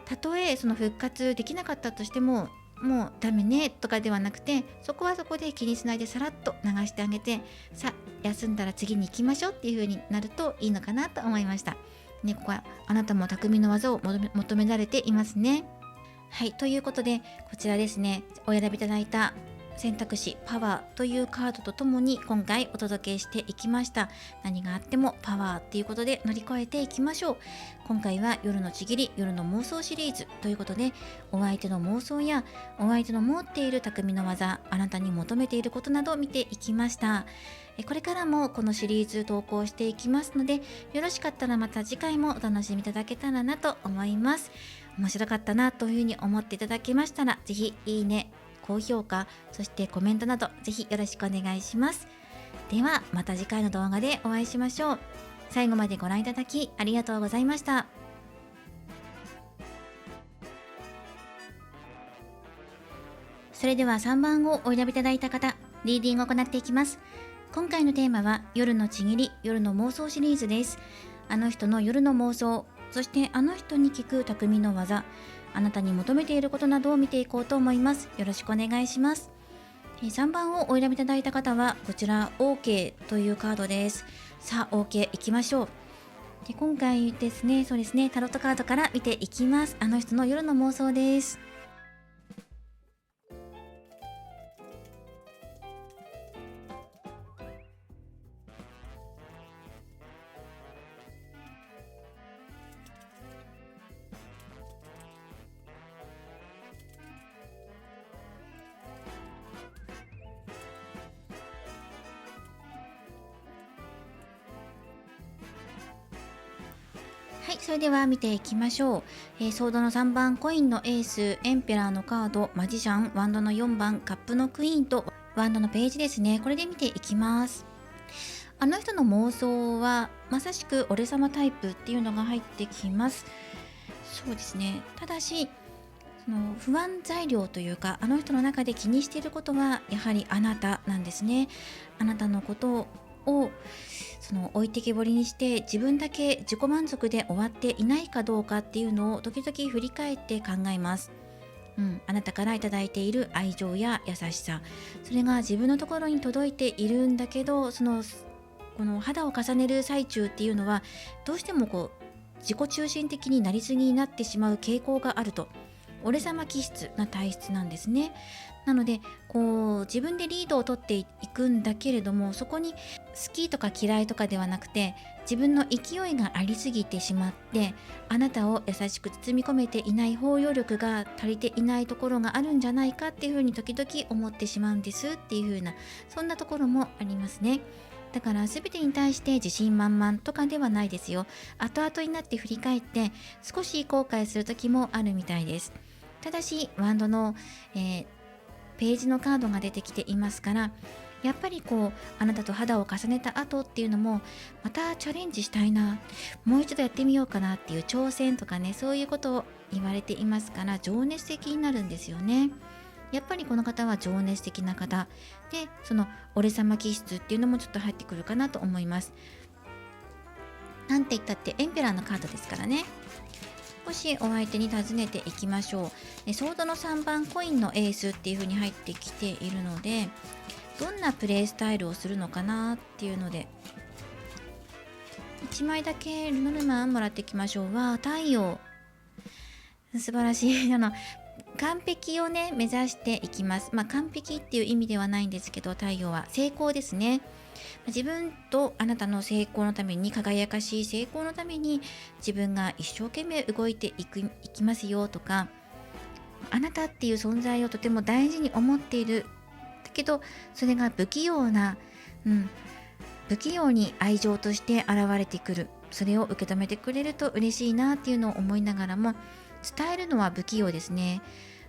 たとえその復活できなかったとしてももうダメねとかではなくて、そこはそこで気にしないでさらっと流してあげて、さあ休んだら次に行きましょうっていう風になるといいのかなと思いました。ね、ここはあなたも匠の技を求められていますね。はい、ということでこちらですね、お選びいただいた選択肢パワーというカードとともに今回お届けしていきました。何があってもパワーっていうことで乗り越えていきましょう。今回は夜のちぎり夜の妄想シリーズということで、お相手の妄想やお相手の持っている匠の技、あなたに求めていることなどを見ていきました。これからもこのシリーズ投稿していきますので、よろしかったらまた次回もお楽しみいただけたらなと思います。面白かったなというふうに思っていただけましたら、ぜひいいね、高評価、そしてコメントなどぜひよろしくお願いします。ではまた次回の動画でお会いしましょう。最後までご覧いただきありがとうございました。それでは3番をお選びいただいた方、リーディングを行っていきます。今回のテーマは夜のちぎり夜の妄想シリーズです。あの人の夜の妄想、そしてあの人に聞く匠の技、あなたに求めていることなどを見ていこうと思います。よろしくお願いします。3番をお選びいただいた方はこちら OK というカードです。さあ OK いきましょう。で今回ですね、そうですね、タロットカードから見ていきます。あの人の夜の妄想です。はい、それでは見ていきましょう。ソードの3番、コインのエース、エンペラーのカード、マジシャン、ワンドの4番、カップのクイーンとワンドのページですね。これで見ていきます。あの人の妄想はまさしく俺様タイプっていうのが入ってきます。そうですね。ただし、その不安材料というか、あの人の中で気にしていることはやはりあなたなんですね。あなたのことをその置いてけぼりにして自分だけ自己満足で終わっていないかどうかっていうのを時々振り返って考えます。あなたからいただいている愛情や優しさ、それが自分のところに届いているんだけど、この肌を重ねる最中っていうのはどうしても自己中心的になりすぎになってしまう傾向があると。俺様気質な体質なんですね。なので自分でリードを取っていくんだけれども、そこに好きとか嫌いとかではなくて、自分の勢いがありすぎてしまって、あなたを優しく包み込めていない包容力が足りていないところがあるんじゃないかっていうふうに時々思ってしまうんですっていうふうな、そんなところもありますね。だから全てに対して自信満々とかではないですよ。後々になって振り返って少し後悔する時もあるみたいです。ただしワンドの、ページのカードが出てきていますから、やっぱりあなたと肌を重ねた後っていうのもまたチャレンジしたいな、もう一度やってみようかなっていう挑戦とかね、そういうことを言われていますから、情熱的になるんですよね。やっぱりこの方は情熱的な方で、その俺様気質っていうのもちょっと入ってくるかなと思います。なんて言ったってエンペラーのカードですからね。少しお相手に尋ねていきましょう。ソードの3番、コインのエースっていう風に入ってきているので、どんなプレイスタイルをするのかなっていうので、1枚だけルノルマンもらっていきましょう。わー、太陽、素晴らしい。完璧をね目指していきます。完璧っていう意味ではないんですけど、太陽は成功ですね。自分とあなたの成功のために、輝かしい成功のために自分が一生懸命動いていきますよとか、あなたっていう存在をとても大事に思っている。だけどそれが不器用な、不器用に愛情として現れてくる。それを受け止めてくれると嬉しいなっていうのを思いながらも、伝えるのは不器用ですね。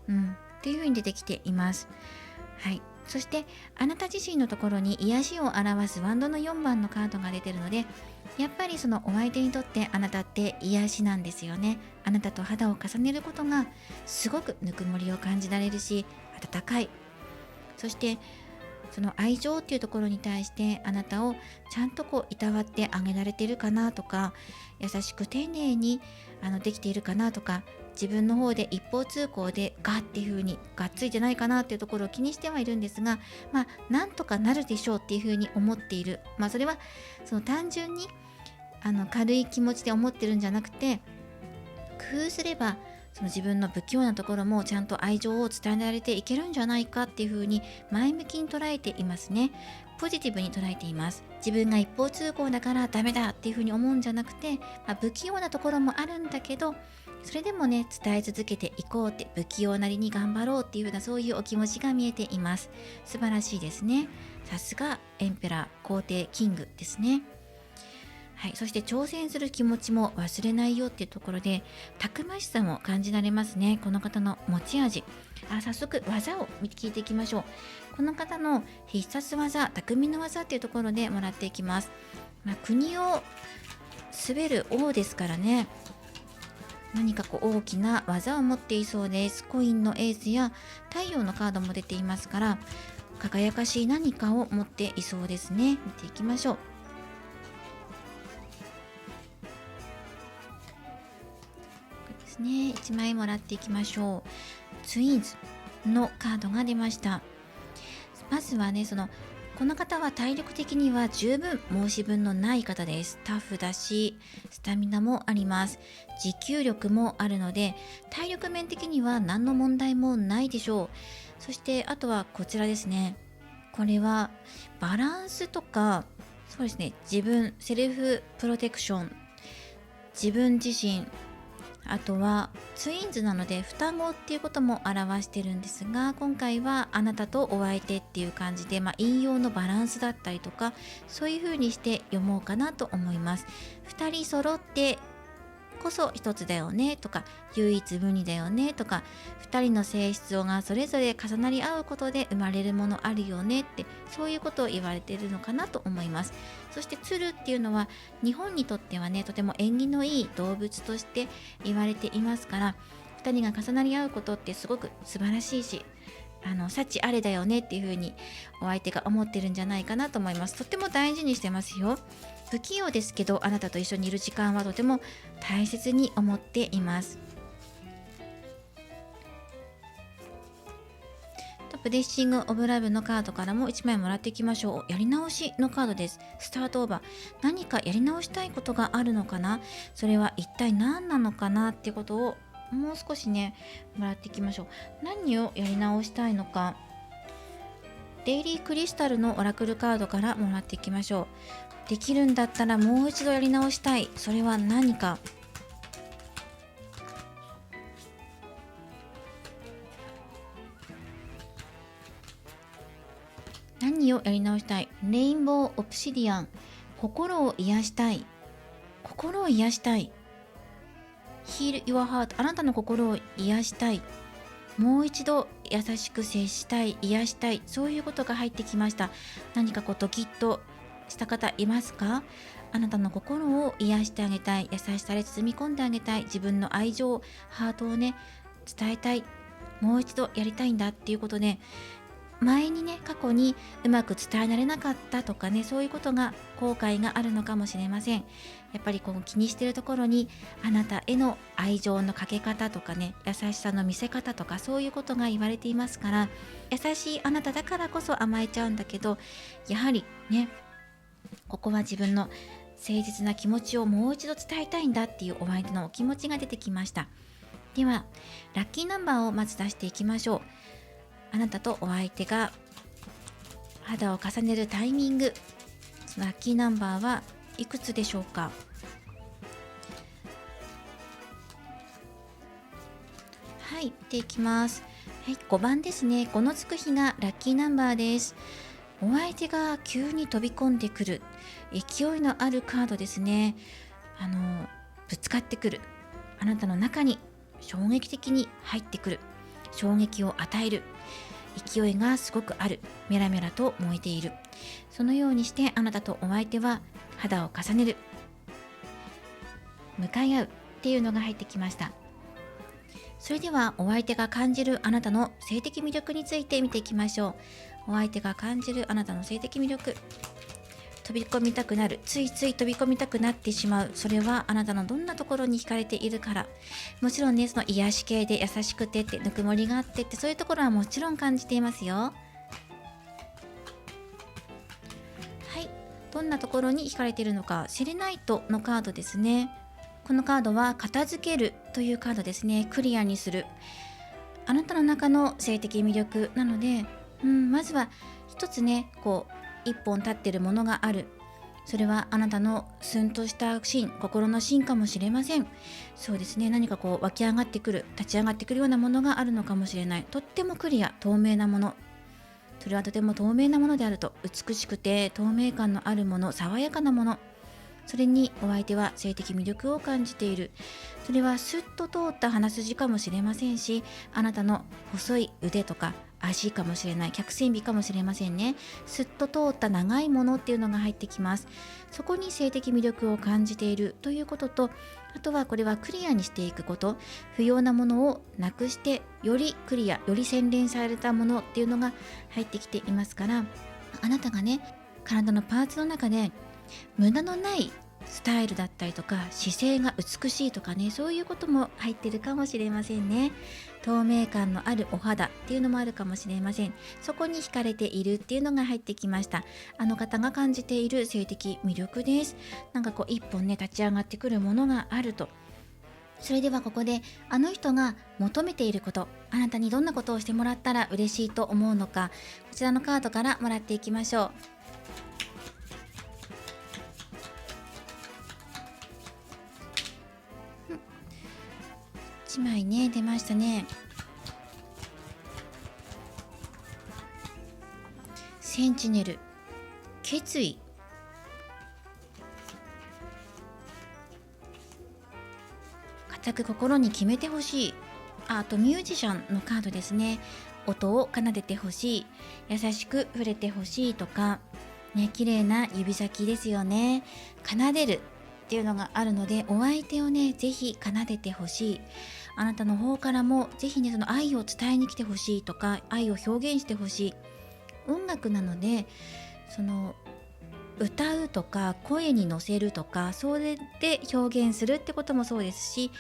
っていう風に出てきています。はい。そしてあなた自身のところに癒しを表すワンドの4番のカードが出てるので、やっぱりそのお相手にとってあなたって癒しなんですよね。あなたと肌を重ねることがすごくぬくもりを感じられるし、温かい。そしてその愛情っていうところに対してあなたをちゃんといたわってあげられてるかなとか、優しく丁寧にできているかなとか、自分の方で一方通行でガッっていう風にがっついてないかなっていうところを気にしてはいるんですが、なんとかなるでしょうっていう風に思っている。それはその単純に軽い気持ちで思ってるんじゃなくて、工夫すればその自分の不器用なところもちゃんと愛情を伝えられていけるんじゃないかっていう風に前向きに捉えていますね。ポジティブに捉えています。自分が一方通行だからダメだっていう風に思うんじゃなくて、不器用なところもあるんだけど、それでもね伝え続けていこうって、不器用なりに頑張ろうっていう風な、そういうお気持ちが見えています。素晴らしいですね。さすがエンペラー、皇帝キングですね。はい、そして挑戦する気持ちも忘れないよっていうところで、たくましさも感じられますね。この方の持ち味。早速技を聞いていきましょう。この方の必殺技、匠の技っていうところでもらっていきます。国を滑る王ですからね、何か大きな技を持っていそうです。コインのエースや太陽のカードも出ていますから、輝かしい何かを持っていそうですね。見ていきましょう。ですね、1枚もらっていきましょう。ツインズのカードが出ました。まずはね、この方は体力的には十分申し分のない方です。タフだし、スタミナもあります。持久力もあるので、体力面的には何の問題もないでしょう。そしてあとはこちらですね。これはバランスとか、そうですね、自分、セルフプロテクション、自分自身、あとはツインズなので双子っていうことも表してるんですが、今回はあなたとお相手っていう感じで、引用のバランスだったりとか、そういう風にして読もうかなと思います。2人揃ってこそ一つだよねとか、唯一無二だよねとか、2人の性質がそれぞれ重なり合うことで生まれるものあるよねって、そういうことを言われているのかなと思います。そして鶴っていうのは日本にとってはね、とても縁起のいい動物として言われていますから、2人が重なり合うことってすごく素晴らしいし、幸あれだよねっていう風にお相手が思ってるんじゃないかなと思います。とっても大事にしてますよ。不器用ですけど、あなたと一緒にいる時間はとても大切に思っています。ブレッシングオブラブのカードからも1枚もらっていきましょう。やり直しのカードです。スタートオーバー。何かやり直したいことがあるのかな、それは一体何なのかなっていうことをもう少しねもらっていきましょう。何をやり直したいのか、デイリークリスタルのオラクルカードからもらっていきましょう。できるんだったらもう一度やり直したい、それは何か。何をやり直したい。レインボーオプシディアン。心を癒したい。心を癒したい。Heal your heart。 あなたの心を癒したい。もう一度優しく接したい、癒したい、そういうことが入ってきました。何かドキッとした方いますか？あなたの心を癒してあげたい、優しさで包み込んであげたい、自分の愛情、ハートをね伝えたい、もう一度やりたいんだっていうことで、前にね過去にうまく伝えられなかったとかね、そういうことが後悔があるのかもしれません。やっぱり気にしているところに、あなたへの愛情のかけ方とかね、優しさの見せ方とか、そういうことが言われていますから、優しいあなただからこそ甘えちゃうんだけど、やはりねここは自分の誠実な気持ちをもう一度伝えたいんだっていうお相手のお気持ちが出てきました。ではラッキーナンバーをまず出していきましょう。あなたとお相手が肌を重ねるタイミング、そのラッキーナンバーはいくつでしょうか？はい、見ていきます。はい、5番ですね。5のつく日がラッキーナンバーです。お相手が急に飛び込んでくる、勢いのあるカードですね。ぶつかってくる、あなたの中に衝撃的に入ってくる、衝撃を与える、勢いがすごくある、メラメラと燃えている、そのようにしてあなたとお相手は肌を重ねる、向かい合うっていうのが入ってきました。それではお相手が感じるあなたの性的魅力について見ていきましょう。お相手が感じるあなたの性的魅力、飛び込みたくなる、ついつい飛び込みたくなってしまう、それはあなたのどんなところに惹かれているから。もちろんね、その癒し系で優しくてってぬくもりがあってって、そういうところはもちろん感じていますよ。はい、どんなところに惹かれているのか、セレナイトのカードですね。このカードは片付けるというカードですね。クリアにする、あなたの中の性的魅力なので、まずは一つね、一本立っているものがある。それはあなたのスンとした芯、心の芯かもしれません。そうですね、何か湧き上がってくる、立ち上がってくるようなものがあるのかもしれない。とってもクリア、透明なもの。それはとても透明なものであると、美しくて透明感のあるもの、爽やかなもの。それにお相手は性的魅力を感じている。それはスッと通った鼻筋かもしれませんし、あなたの細い腕とか足かもしれない、脚線美かもしれませんね。スッと通った長いものっていうのが入ってきます。そこに性的魅力を感じているということと、あとはこれはクリアにしていくこと、不要なものをなくしてよりクリア、より洗練されたものっていうのが入ってきていますから、あなたがね、体のパーツの中で無駄のないスタイルだったりとか、姿勢が美しいとかね、そういうことも入ってるかもしれませんね。透明感のあるお肌っていうのもあるかもしれません。そこに惹かれているっていうのが入ってきました。あの方が感じている性的魅力です。なんか一本ね、立ち上がってくるものがあると。それではここで、あの人が求めていること、あなたにどんなことをしてもらったら嬉しいと思うのか、こちらのカードからもらっていきましょう。1枚ね、出ましたね。センチネル、決意、固く心に決めてほしい。あとミュージシャンのカードですね。音を奏でてほしい、優しく触れてほしいとかね、綺麗な指先ですよね。奏でるっていうのがあるので、お相手をね、ぜひ奏でてほしい。あなたの方からもぜひね、その愛を伝えに来てほしいとか、愛を表現してほしい。音楽なので、その歌うとか声に乗せるとか、それで表現するってこともそうですし、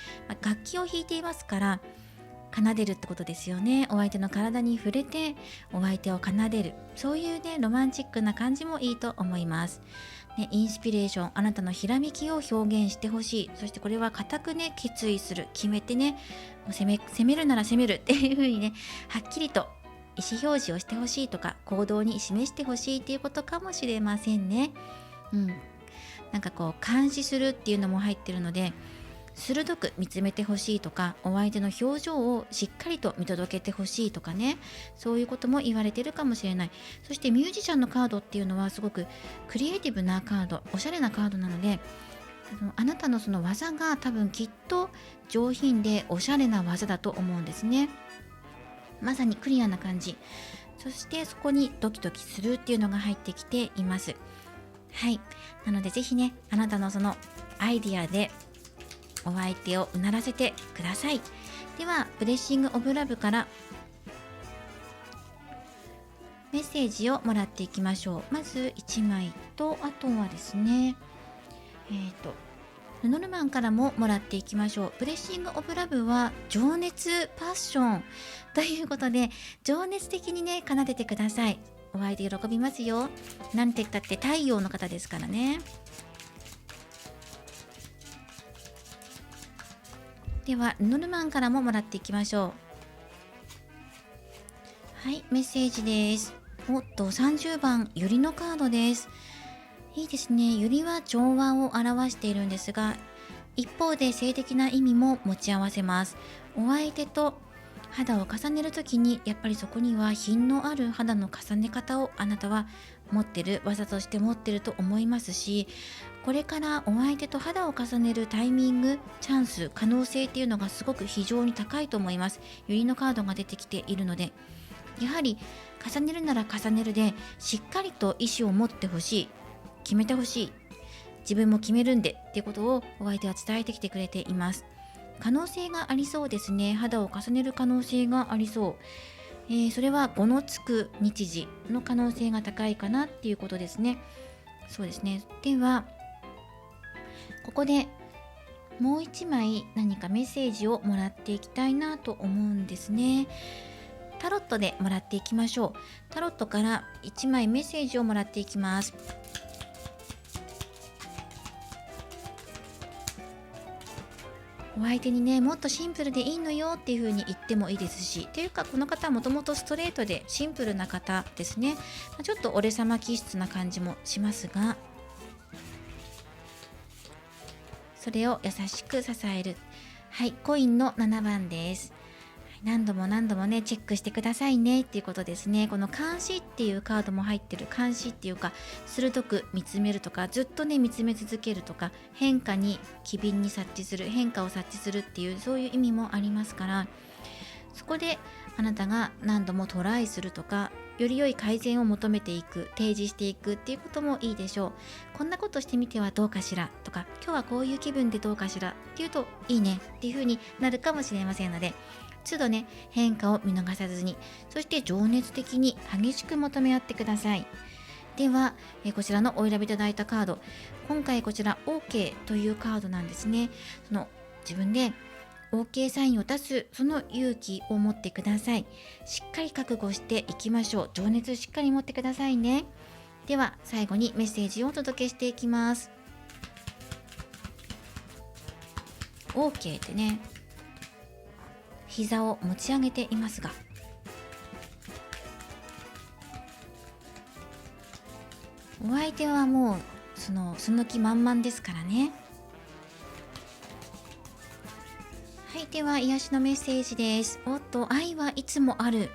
楽器を弾いていますから奏でるってことですよね。お相手の体に触れてお相手を奏でる、そういうね、ロマンチックな感じもいいと思いますね。インスピレーション、あなたのひらめきを表現してほしい。そしてこれは固くね、決意する、決めてね、もう攻めるなら攻めるっていう風にね、はっきりと意思表示をしてほしいとか、行動に示してほしいっていうことかもしれませんね。なんか監視するっていうのも入ってるので、鋭く見つめてほしいとか、お相手の表情をしっかりと見届けてほしいとかね、そういうことも言われてるかもしれない。そしてミュージシャンのカードっていうのはすごくクリエイティブなカード、おしゃれなカードなので、あなたのその技が多分きっと上品でおしゃれな技だと思うんですね。まさにクリアな感じ。そしてそこにドキドキするっていうのが入ってきています。はい、なのでぜひね、あなたのそのアイディアでお相手をうならせてください。ではブレッシングオブラブからメッセージをもらっていきましょう。まず1枚と、あとはですね、ルノルマンからももらっていきましょう。ブレッシングオブラブは情熱、パッションということで、情熱的にね、奏でてください。お相手喜びますよ。なんて言ったって太陽の方ですからね。ではルノルマンからももらっていきましょう。はい、メッセージです。30番ユリのカードです。いいですね。ユリは調和を表しているんですが、一方で性的な意味も持ち合わせます。お相手と肌を重ねるときに、やっぱりそこには品のある肌の重ね方をあなたは持ってる、技として持ってると思いますし、これからお相手と肌を重ねるタイミング、チャンス、可能性っていうのがすごく非常に高いと思います。ユリのカードが出てきているので、やはり重ねるなら重ねるでしっかりと意思を持ってほしい、決めてほしい、自分も決めるんでっていうことをお相手は伝えてきてくれています。可能性がありそうですね。肌を重ねる可能性がありそう。それは5のつく日時の可能性が高いかなっていうことですね。そうですね。ではここでもう一枚何かメッセージをもらっていきたいなと思うんですね。タロットでもらっていきましょう。タロットから1枚メッセージをもらっていきます。お相手にね、もっとシンプルでいいのよっていう風に言ってもいいですし、っていうかこの方はもともとストレートでシンプルな方ですね。ちょっと俺様気質な感じもしますが、それを優しく支える。はい、コインの7番です。何度も何度もねチェックしてくださいねっていうことですね。この監視っていうカードも入ってる。監視っていうか、鋭く見つめるとか、ずっとね見つめ続けるとか、変化に機敏に察知する、変化を察知するっていう、そういう意味もありますから、そこであなたが何度もトライするとか、より良い改善を求めていく、提示していくっていうこともいいでしょう。こんなことしてみてはどうかしらとか、今日はこういう気分でどうかしらっていうといいねっていう風になるかもしれませんので、都度ね変化を見逃さずに、そして情熱的に激しく求め合ってください。ではこちらのお選びいただいたカード、今回こちら OK というカードなんですね。その自分で OK サインを出す、その勇気を持ってください。しっかり覚悟していきましょう。情熱しっかり持ってくださいね。では最後にメッセージをお届けしていきます。 OK ってね、膝を持ち上げていますが、お相手はもうその気満々ですからね。はい、では癒しのメッセージです。おっと、愛はいつもある。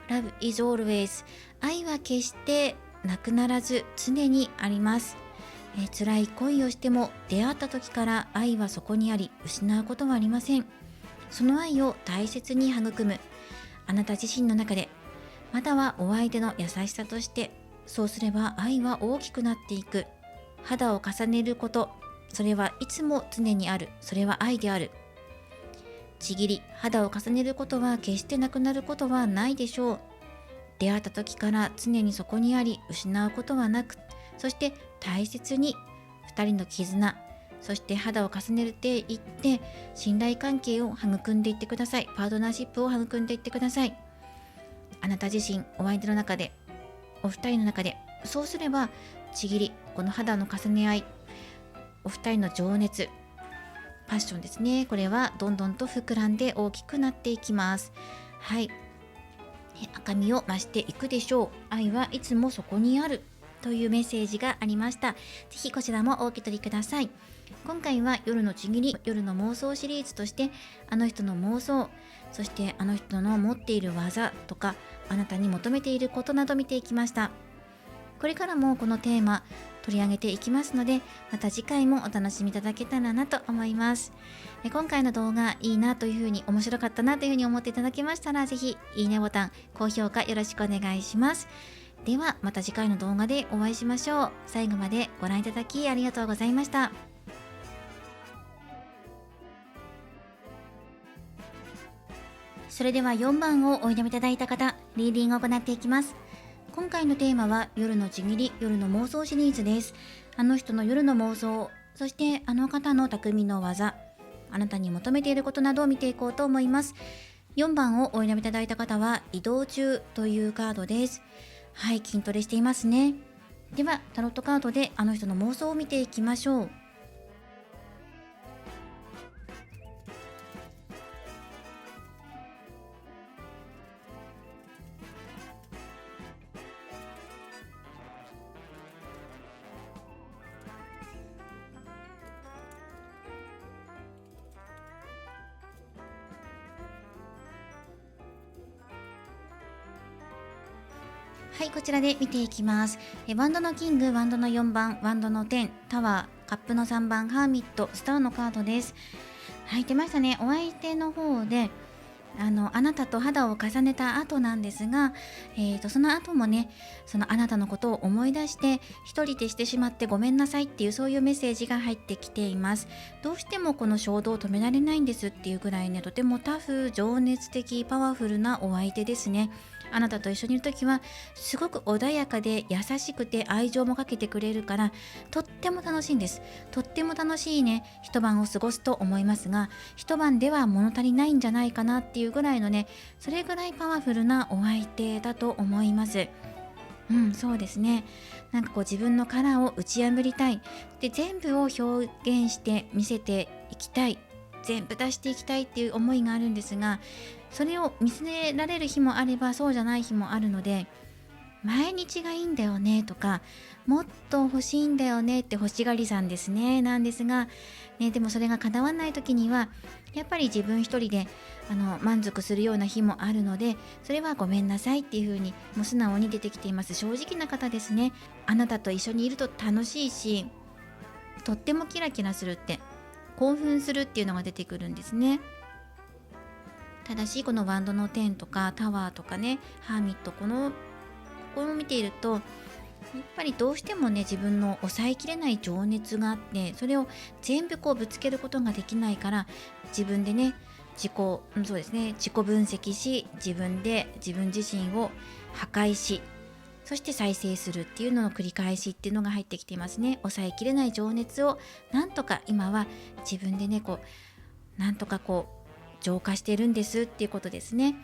Love is always。 愛は決してなくならず常にあります。辛い恋をしても出会った時から愛はそこにあり、失うことはありません。その愛を大切に育む。あなた自身の中で、またはお相手の優しさとして、そうすれば愛は大きくなっていく。肌を重ねること、それはいつも常にある。それは愛である。ちぎり、肌を重ねることは決してなくなることはないでしょう。出会った時から常にそこにあり、失うことはなく、そして大切に2人の絆、そして肌を重ねていって信頼関係を育んでいってください。パートナーシップを育んでいってください。あなた自身、お相手の中で、お二人の中で、そうすればちぎり、この肌の重ね合い、お二人の情熱、パッションですね、これはどんどんと膨らんで大きくなっていきます。はい、赤みを増していくでしょう。愛はいつもそこにあるというメッセージがありました。ぜひこちらもお受け取りください。今回は夜のちぎり、夜の妄想シリーズとして、あの人の妄想、そしてあの人の持っている技とか、あなたに求めていることなど見ていきました。これからもこのテーマ取り上げていきますので、また次回もお楽しみいただけたらなと思います。今回の動画いいなというふうに、面白かったなというふうに思っていただけましたら、ぜひいいねボタン、高評価よろしくお願いします。ではまた次回の動画でお会いしましょう。最後までご覧いただきありがとうございました。それでは4番をお選びいただいた方、リーディングを行っていきます。今回のテーマは夜のちぎり、夜の妄想シリーズです。あの人の夜の妄想、そしてあの方の匠の技、あなたに求めていることなどを見ていこうと思います。4番をお選びいただいた方は移動中というカードです。はい、筋トレしていますね。ではタロットカードであの人の妄想を見ていきましょう。はい、こちらで見ていきます。ワンドのキング、ワンドの4番、ワンドの10、タワー、カップの3番、ハーミット、スターのカードです。はい、出ましたね。お相手の方であなたと肌を重ねた後なんですが、その後もね、そのあなたのことを思い出して一人でしてしまってごめんなさいっていう、そういうメッセージが入ってきています。どうしてもこの衝動を止められないんですっていうぐらいね、とてもタフ、情熱的、パワフルなお相手ですね。あなたと一緒にいる時はすごく穏やかで優しくて愛情もかけてくれるから、とっても楽しいんです。とっても楽しいね、一晩を過ごすと思いますが、一晩では物足りないんじゃないかなっていうぐらいのね、それぐらいパワフルなお相手だと思います。そうですね。なんかこう自分の殻を打ち破りたい。で、全部を表現して見せていきたい。全部出していきたいっていう思いがあるんですが、それを見せられる日もあればそうじゃない日もあるので、毎日がいいんだよねとか、もっと欲しいんだよねって欲しがりさんですね、なんですが、ね、でもそれが叶わない時にはやっぱり自分一人で満足するような日もあるので、それはごめんなさいっていう風にもう素直に出てきています。正直な方ですね。あなたと一緒にいると楽しいし、とってもキラキラするって、興奮するっていうのが出てくるんですね。ただしこのワンドの10とかタワーとかね、ハーミット、ここを見ていると、やっぱりどうしてもね、自分の抑えきれない情熱があって、それを全部こうぶつけることができないから、自分でね、そうですね、自己分析し、自分で自分自身を破壊し、そして再生するっていうのの繰り返しっていうのが入ってきていますね。抑えきれない情熱をなんとか今は自分でね、なんとか浄化しているんですっていうことですね。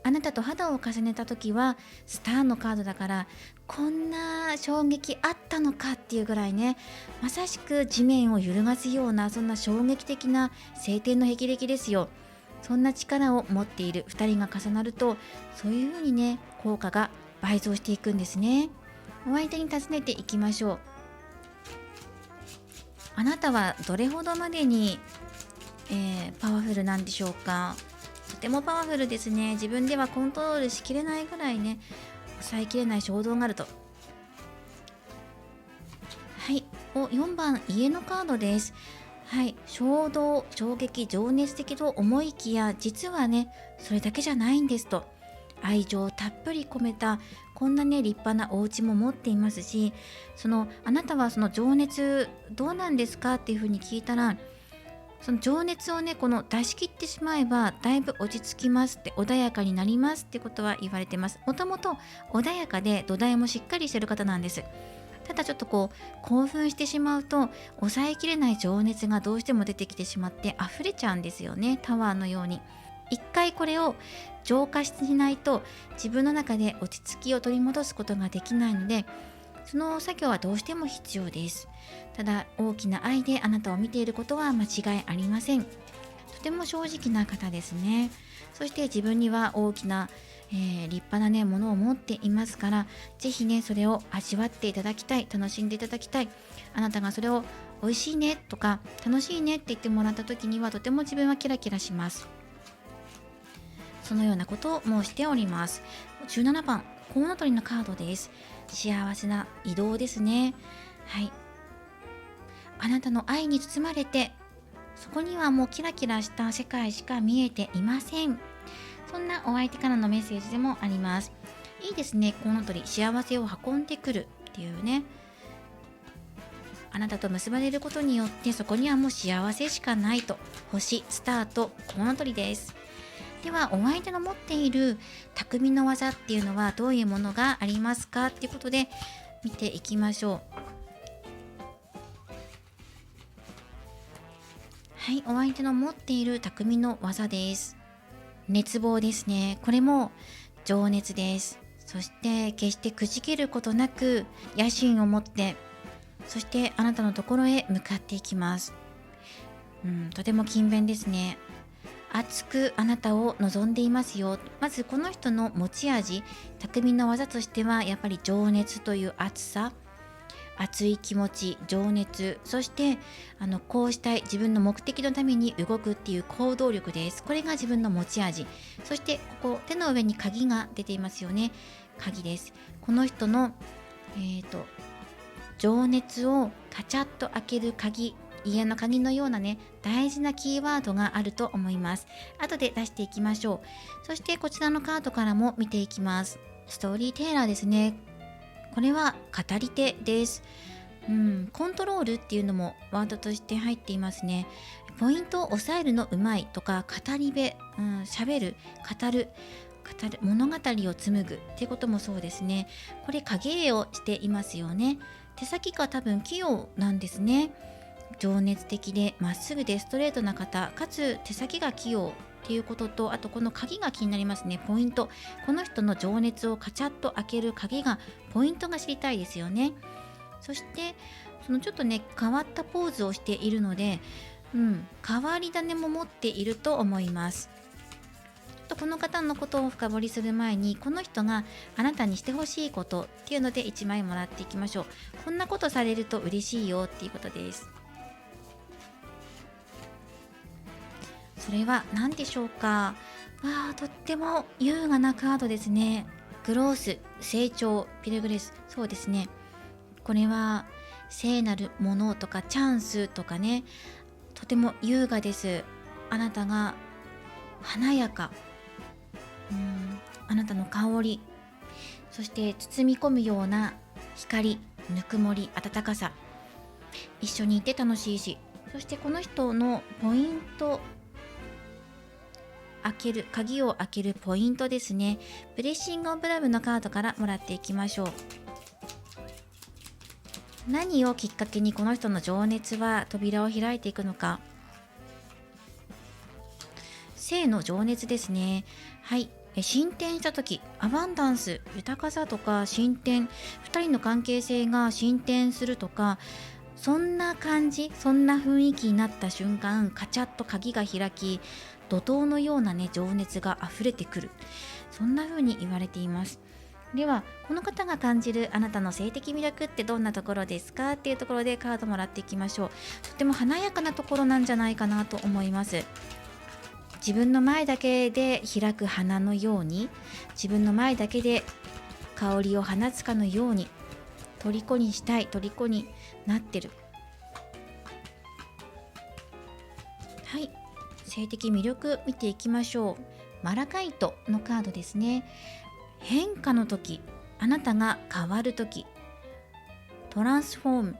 あなたと肌を重ねた時はスターのカードだから、こんな衝撃あったのかっていうぐらいね、まさしく地面を揺るがすような、そんな衝撃的な晴天の霹靂ですよ。そんな力を持っている2人が重なると、そういう風にね、効果が倍増していくんですね。お相手に尋ねていきましょう。あなたはどれほどまでに、パワフルなんでしょうか。とてもパワフルですね。自分ではコントロールしきれないぐらいね、抑えきれない衝動があると。はい、4番家のカードです。はい、衝動、衝撃、情熱的と思いきや、実はね、それだけじゃないんですと。愛情をたっぷり込めたこんなね、立派なお家も持っていますし、あなたはその情熱どうなんですかっていうふうに聞いたら、その情熱をね、出し切ってしまえばだいぶ落ち着きますって、穏やかになりますってことは言われてます。もともと穏やかで土台もしっかりしてる方なんです。ただちょっと興奮してしまうと、抑えきれない情熱がどうしても出てきてしまって溢れちゃうんですよね、タワーのように。一回これを浄化しないと自分の中で落ち着きを取り戻すことができないので、その作業はどうしても必要です。ただ大きな愛であなたを見ていることは間違いありません。とても正直な方ですね。そして自分には大きな、立派なねものを持っていますから、ぜひねそれを味わっていただきたい、楽しんでいただきたい。あなたがそれを美味しいねとか楽しいねって言ってもらった時には、とても自分はキラキラします。そのようなことを申しております。17番コウノトリのカードです。幸せな移動ですね。はい、あなたの愛に包まれて、そこにはもうキラキラした世界しか見えていません。そんなお相手からのメッセージでもあります。いいですね、コウノトリ、幸せを運んでくるっていうね。あなたと結ばれることによって、そこにはもう幸せしかないと、星、スターとコウノトリです。ではお相手の持っている匠の技っていうのはどういうものがありますかっていうことで見ていきましょう。はい、お相手の持っている匠の技です。熱望ですね。これも情熱です。そして決してくじけることなく野心を持って、そしてあなたのところへ向かっていきます。とても勤勉ですね。熱くあなたを望んでいますよ。まずこの人の持ち味、匠の技としてはやっぱり情熱という熱さ、熱い気持ち、情熱、そしてこうしたい、自分の目的のために動くっていう行動力です。これが自分の持ち味。そしてここ手の上に鍵が出ていますよね。鍵です。この人の情熱をカチャッと開ける鍵、家の鍵のようなね、大事なキーワードがあると思います。後で出していきましょう。そしてこちらのカードからも見ていきます。ストーリーテイラーですね。これは語り手です。コントロールっていうのもワードとして入っていますね。ポイントを抑えるのうまいとか、語り部、喋る、語る、物語を紡ぐっていうこともそうですね。これ影絵をしていますよね。手先が多分器用なんですね。情熱的でまっすぐでストレートな方、かつ手先が器用っていうことと、あとこの鍵が気になりますね。ポイント、この人の情熱をカチャッと開ける鍵が、ポイントが知りたいですよね。そしてそのちょっとね、変わったポーズをしているので、変わり種も持っていると思います。この方のことを深掘りする前に、この人があなたにしてほしいことっていうので1枚もらっていきましょう。こんなことされると嬉しいよっていうことです。それは何でしょうか。とっても優雅なカードですね。グロース、成長、ピルグレス、そうですね。これは聖なるものとかチャンスとかね、とても優雅です。あなたが華やか、あなたの香り、そして包み込むような光、ぬくもり、温かさ、一緒にいて楽しいし、そしてこの人のポイント、鍵を開けるポイントですね。ブレッシングオブラブのカードからもらっていきましょう。何をきっかけにこの人の情熱は扉を開いていくのか。性の情熱ですね。はい。進展した時、アバンダンス、豊かさとか進展、2人の関係性が進展するとか、そんな感じ、そんな雰囲気になった瞬間、カチャッと鍵が開き、怒涛のようなね、情熱が溢れてくる、そんな風に言われています。ではこの方が感じるあなたの性的魅力ってどんなところですかっていうところでカードもらっていきましょう。とても華やかなところなんじゃないかなと思います。自分の前だけで開く花のように、自分の前だけで香りを放つかのように、虜にしたい、虜になってる。はい、性的魅力見ていきましょう。マラカイトのカードですね。変化の時、あなたが変わる時、トランスフォーム、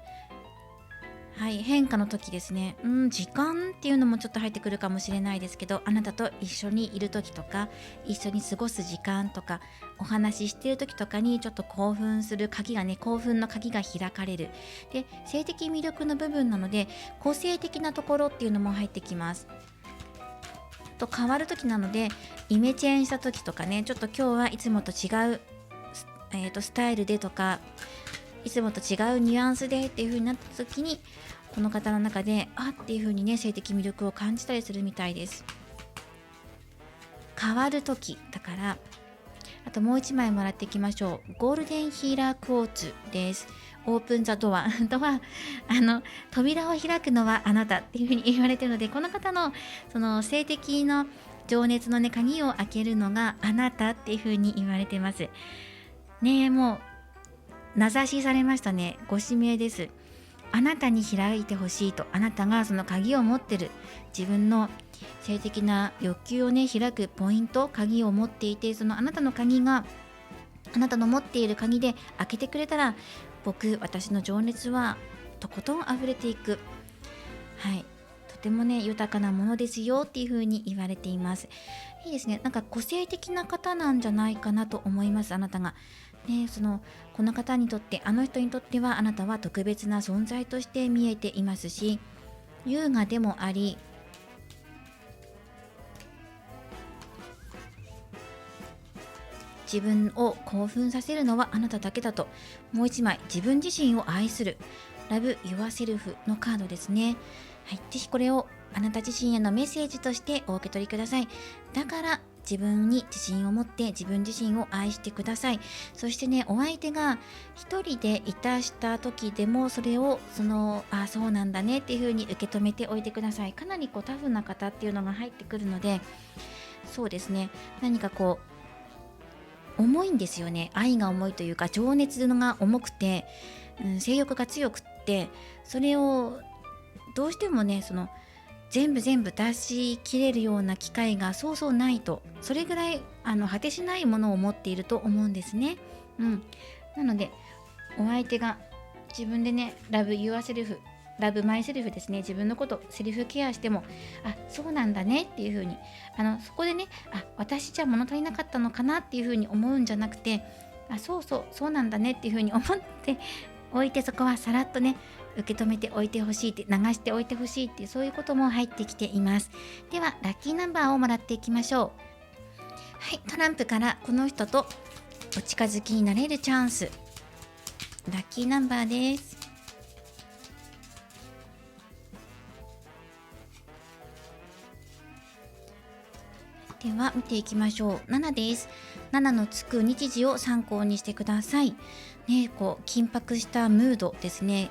はい、変化の時ですね。時間っていうのもちょっと入ってくるかもしれないですけど、あなたと一緒にいる時とか、一緒に過ごす時間とか、お話ししている時とかにちょっと興奮する鍵がね、興奮の鍵が開かれる。で、性的魅力の部分なので、個性的なところっていうのも入ってきます。と変わる時なので、イメチェンした時とかね、ちょっと今日はいつもと違う、スタイルでとか、いつもと違うニュアンスでっていう風になった時に、この方の中でっていう風にね、性的魅力を感じたりするみたいです。変わる時だから、あともう1枚もらっていきましょう。ゴールデンヒーラークォーツです。オープンザドア扉を開くのはあなたっていう風に言われているので、この方のその性的な情熱のね、鍵を開けるのがあなたっていう風に言われてますね。もう名指しされましたね。ご指名です。あなたに開いてほしいと、あなたがその鍵を持ってる、自分の性的な欲求をね、開くポイント、鍵を持っていて、そのあなたの鍵が、あなたの持っている鍵で開けてくれたら、私の情熱はとことん溢れていく。はい、とてもね、豊かなものですよっていう風に言われています。いいですね。なんか個性的な方なんじゃないかなと思います。あなたがね、この方にとって、あの人にとっては、あなたは特別な存在として見えていますし、優雅でもあり、自分を興奮させるのはあなただけだと。もう一枚、自分自身を愛する Love Yourself のカードですね。はい、ぜひこれをあなた自身へのメッセージとしてお受け取りください。だから自分に自信を持って自分自身を愛してください。そしてね、お相手が一人でいたした時でも、それをそうなんだねっていう風に受け止めておいてください。かなりタフな方っていうのが入ってくるので、そうですね、何か重いんですよね。愛が重いというか、情熱が重くて、性欲が強くって、それをどうしてもね全部出し切れるような機会がそうそうないと、それぐらい果てしないものを持っていると思うんですね。なのでお相手が自分でねラブ yourself、ラブマイセルフですね、自分のことセルフケアしても、そうなんだねっていう風にそこでね、私じゃ物足りなかったのかなっていう風に思うんじゃなくて、そうなんだねっていう風に思っておいて、そこはさらっとね受け止めておいてほしいって、流しておいてほしいっていう、そういうことも入ってきています。ではラッキーナンバーをもらっていきましょう。はい、トランプからこの人とお近づきになれるチャンス、ラッキーナンバーです。では見ていきましょう。7です。7のつく日時を参考にしてください。ね、緊迫したムードですね。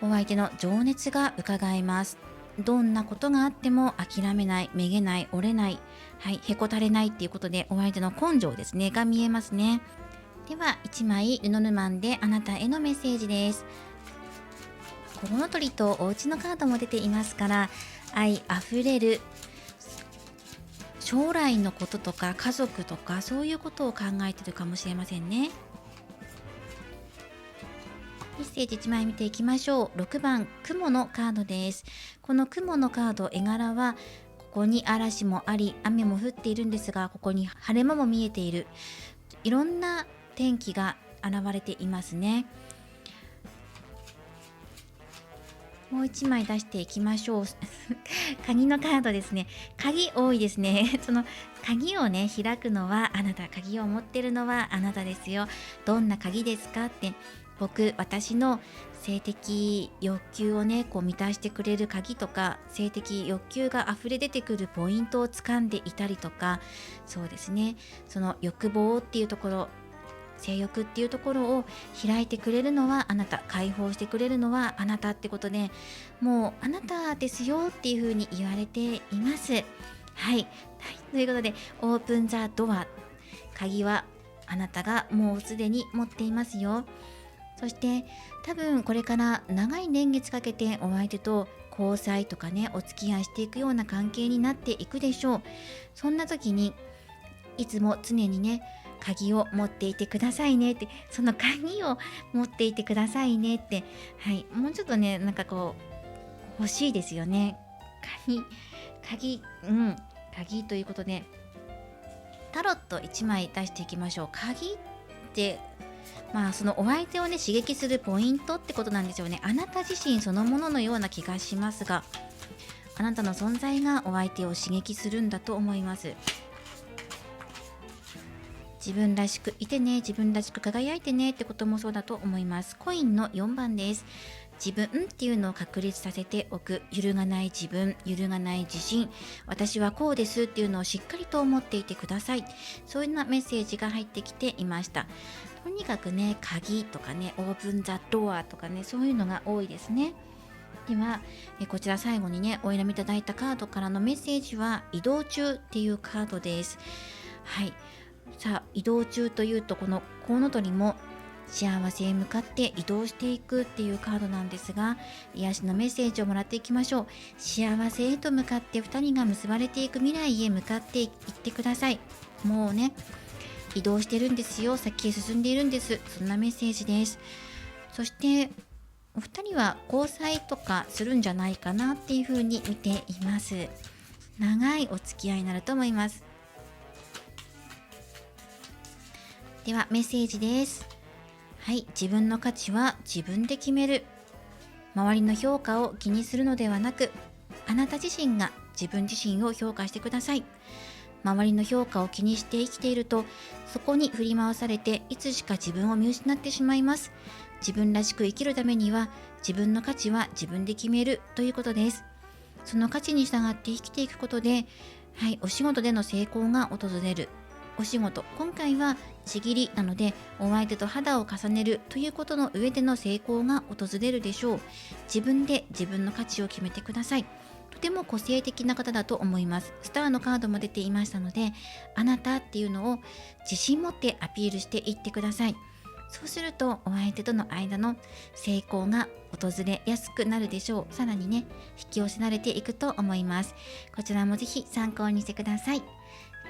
お相手の情熱が伺えます。どんなことがあっても諦めない、めげない、折れない、へこたれないっていうことで、お相手の根性ですねが見えますね。では1枚ルノルマンであなたへのメッセージです。コウノトリとお家のカードも出ていますから、愛あふれる将来のこととか家族とか、そういうことを考えているかもしれませんね。メッセージ1枚見ていきましょう。6番雲のカードです。この雲のカード、絵柄はここに嵐もあり雨も降っているんですが、ここに晴れ間も見えている、いろんな天気が現れていますね。もう1枚出していきましょう。鍵のカードですね。鍵多いですね。その鍵をね開くのはあなた、鍵を持ってるのはあなたですよ。どんな鍵ですかって、私の性的欲求をね満たしてくれる鍵とか、性的欲求が溢れ出てくるポイントを掴んでいたりとか、そうですね、その欲望っていうところ、性欲っていうところを開いてくれるのはあなた、解放してくれるのはあなたってことで、もうあなたですよっていう風に言われています。ということで、オープンザドア、鍵はあなたがもうすでに持っていますよ。そして多分これから長い年月かけてお相手と交際とかね、お付き合いしていくような関係になっていくでしょう。そんな時にいつも常にね鍵を持っていてくださいねって、その鍵を持っていてくださいねって、もうちょっとね欲しいですよね。鍵ということで、タロット1枚出していきましょう。鍵ってそのお相手をね刺激するポイントってことなんですよね。あなた自身そのもののような気がしますが、あなたの存在がお相手を刺激するんだと思います。自分らしくいてね、自分らしく輝いてねってこともそうだと思います。コインの4番です。自分っていうのを確立させておく、揺るがない自分、揺るがない自信、私はこうですっていうのをしっかりと思っていてください。そういうようなメッセージが入ってきていました。とにかくね、鍵とかね、オープンザドアとかね、そういうのが多いですね。ではこちら最後にねお選びいただいたカードからのメッセージは、移動中っていうカードです。さあ、移動中というと、このコウノトリも幸せへ向かって移動していくっていうカードなんですが、癒しのメッセージをもらっていきましょう。幸せへと向かって2人が結ばれていく未来へ向かっていってください。もうね移動してるんですよ、先へ進んでいるんです。そんなメッセージです。そしてお二人は交際とかするんじゃないかなっていう風に見ています。長いお付き合いになると思います。ではメッセージです。自分の価値は自分で決める。周りの評価を気にするのではなく、あなた自身が自分自身を評価してください。周りの評価を気にして生きていると、そこに振り回されていつしか自分を見失ってしまいます。自分らしく生きるためには、自分の価値は自分で決めるということです。その価値に従って生きていくことで、お仕事での成功が訪れる。お仕事、今回はちぎりなので、お相手と肌を重ねるということの上での成功が訪れるでしょう。自分で自分の価値を決めてください。とても個性的な方だと思います。スターのカードも出ていましたので、あなたっていうのを自信持ってアピールしていってください。そうするとお相手との間の成功が訪れやすくなるでしょう。さらにね、引き寄せられていくと思います。こちらもぜひ参考にしてください。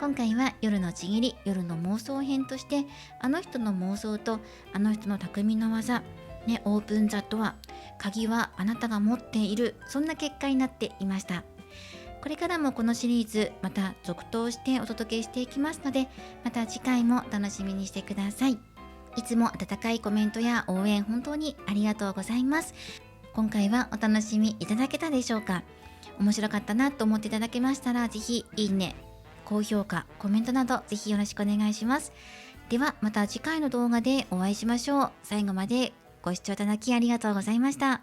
今回は夜のちぎり、夜の妄想編として、あの人の妄想とあの人の匠の技、ね、オープンザドア、鍵はあなたが持っている、そんな結果になっていました。これからもこのシリーズまた続投してお届けしていきますので、また次回も楽しみにしてください。いつも温かいコメントや応援本当にありがとうございます。今回はお楽しみいただけたでしょうか。面白かったなと思っていただけましたら、ぜひいいね、高評価、コメントなどぜひよろしくお願いします。ではまた次回の動画でお会いしましょう。最後までご視聴いただきありがとうございました。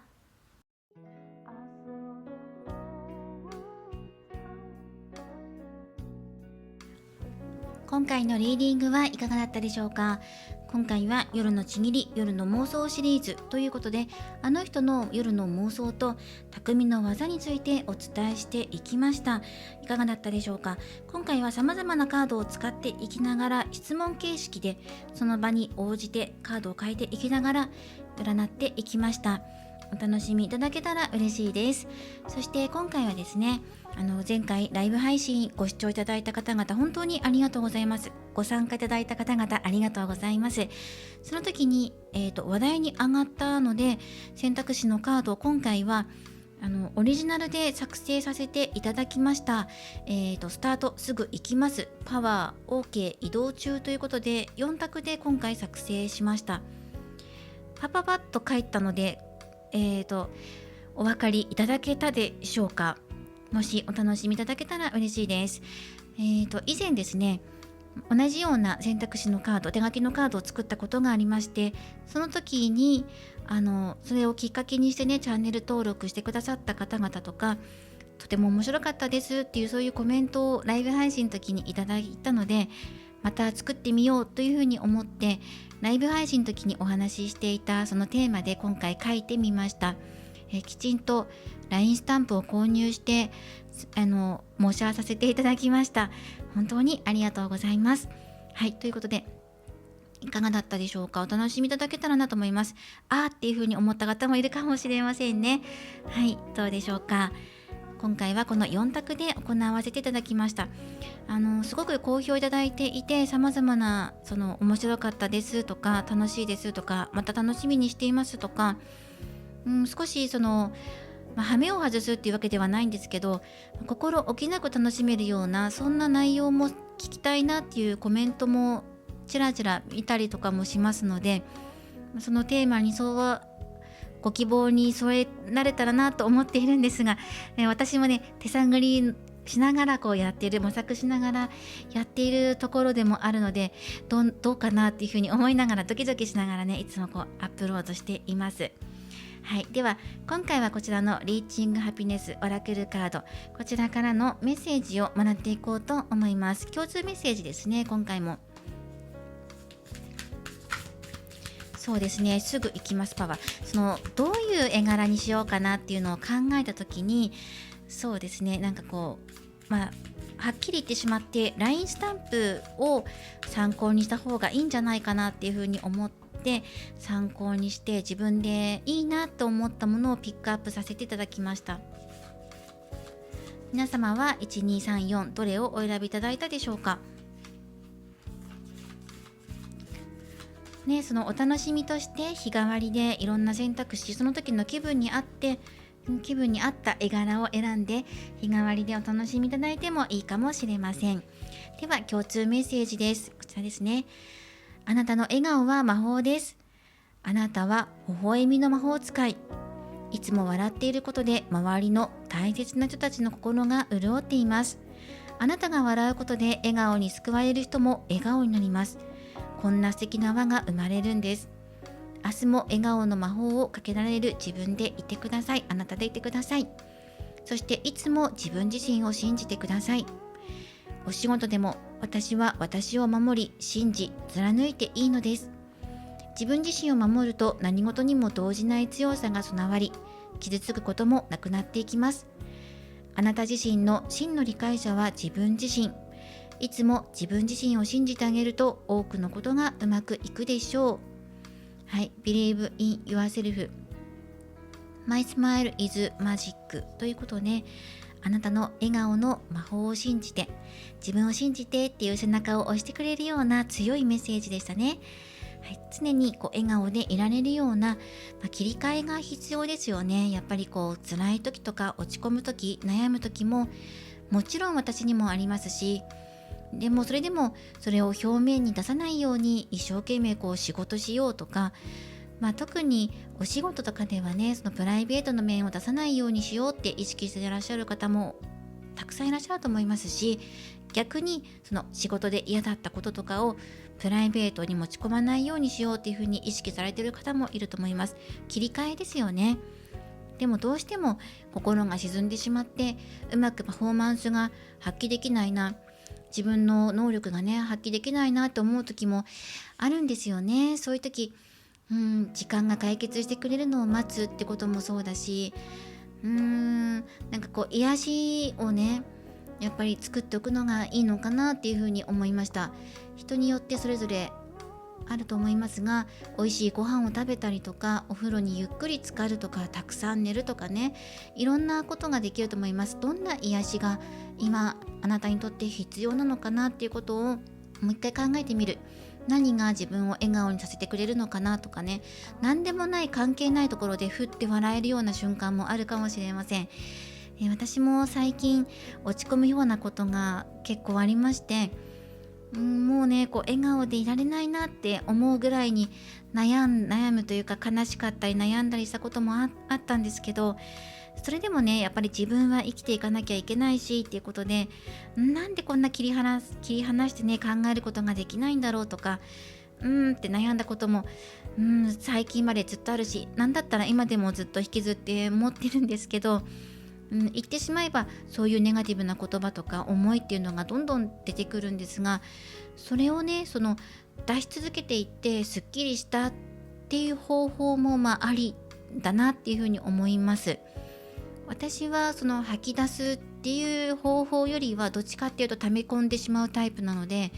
今回のリーディングはいかがだったでしょうか。今回は夜のちぎり、夜の妄想シリーズということで、あの人の夜の妄想と匠の技についてお伝えしていきました。いかがだったでしょうか。今回は様々なカードを使っていきながら、質問形式でその場に応じてカードを変えていきながら占っていきました。お楽しみいただけたら嬉しいです。そして今回はですね、前回ライブ配信ご視聴いただいた方々本当にありがとうございます。ご参加いただいた方々ありがとうございます。その時に、話題に上がったので、選択肢のカードを今回はオリジナルで作成させていただきました。スタートすぐ行きます。パワー OK 移動中ということで4択で今回作成しました。パパパッと書いたので、お分かりいただけたでしょうか。もしお楽しみいただけたら嬉しいです。以前ですね、同じような選択肢のカード、手書きのカードを作ったことがありまして、その時にそれをきっかけにしてね、チャンネル登録してくださった方々とか、とても面白かったですっていう、そういうコメントをライブ配信の時にいただいたので、また作ってみようというふうに思って、ライブ配信の時にお話ししていたそのテーマで今回書いてみました。きちんと LINE スタンプを購入して申し合わさせていただきました。本当にありがとうございます。はい、ということでいかがだったでしょうか。お楽しみいただけたらなと思います。っていうふうに思った方もいるかもしれませんね。はい、どうでしょうか。今回はこの4択で行わせていただきました。すごく好評いただいていて、様々な面白かったですとか、楽しいですとか、また楽しみにしていますとか、少し羽目を外すっていうわけではないんですけど、心置きなく楽しめるようなそんな内容も聞きたいなっていうコメントもちらちら見たりとかもしますので、そのテーマにご希望に添えられたらなと思っているんですが、私もね、手探りしながら模索しながらやっているところでもあるので、どうかなっていうふうに思いながら、ドキドキしながらね、いつもアップロードしています。はい、では今回はこちらのリーチングハピネスオラクルカード、こちらからのメッセージを学っていこうと思います。共通メッセージですね。今回もそうですね、すぐ行きますパワー。どういう絵柄にしようかなっていうのを考えた時に、そうですね、はっきり言ってしまって LINE スタンプを参考にした方がいいんじゃないかなっていうふうに思って参考にして、自分でいいなと思ったものをピックアップさせていただきました。皆様は1234どれをお選びいただいたでしょうかね。そのお楽しみとして日替わりでいろんな選択肢、その時の気分に合った絵柄を選んで日替わりでお楽しみいただいてもいいかもしれません。では共通メッセージです。こちらですね。あなたの笑顔は魔法です。あなたは微笑みの魔法使い。いつも笑っていることで周りの大切な人たちの心が潤っています。あなたが笑うことで笑顔に救われる人も笑顔になります。こんな素敵な輪が生まれるんです。明日も笑顔の魔法をかけられる自分でいてください。あなたでいてください。そしていつも自分自身を信じてください。お仕事でも私は私を守り、信じ、貫いていいのです。自分自身を守ると何事にも動じない強さが備わり、傷つくこともなくなっていきます。あなた自身の真の理解者は自分自身。いつも自分自身を信じてあげると多くのことがうまくいくでしょう。はい、Believe in yourself My smile is magic ということで、あなたの笑顔の魔法を信じて、自分を信じてっていう背中を押してくれるような強いメッセージでしたね。はい、常に笑顔でいられるような、切り替えが必要ですよね。やっぱり辛い時とか落ち込む時、悩む時ももちろん私にもありますし、でもそれでもそれを表面に出さないように一生懸命仕事しようとか、特にお仕事とかではね、そのプライベートの面を出さないようにしようって意識していらっしゃる方もたくさんいらっしゃると思いますし、逆にその仕事で嫌だったこととかをプライベートに持ち込まないようにしようっていうふうに意識されている方もいると思います。切り替えですよね。でもどうしても心が沈んでしまって、うまくパフォーマンスが発揮できないな、自分の能力がね発揮できないなと思う時もあるんですよね。そういう時、時間が解決してくれるのを待つってこともそうだし、なんか癒しをねやっぱり作っておくのがいいのかなっていうふうに思いました。人によってそれぞれあると思いますが、美味しいご飯を食べたりとか、お風呂にゆっくり浸かるとか、たくさん寝るとかね、いろんなことができると思います。どんな癒しが今あなたにとって必要なのかなっていうことをもう一回考えてみる。何が自分を笑顔にさせてくれるのかなとかね、何でもない関係ないところでふって笑えるような瞬間もあるかもしれません。私も最近落ち込むようなことが結構ありまして、もうね笑顔でいられないなって思うぐらいに悩むというか、悲しかったり悩んだりしたことも あったんですけど、それでもねやっぱり自分は生きていかなきゃいけないしっていうことで、なんでこんな切り離してね考えることができないんだろうとか、って悩んだことも最近までずっとあるし、なんだったら今でもずっと引きずって持ってるんですけど、言ってしまえばそういうネガティブな言葉とか思いっていうのがどんどん出てくるんですが、それをね出し続けていってすっきりしたっていう方法もありだなっていうふうに思います。私は吐き出すっていう方法よりはどっちかっていうと溜め込んでしまうタイプなので、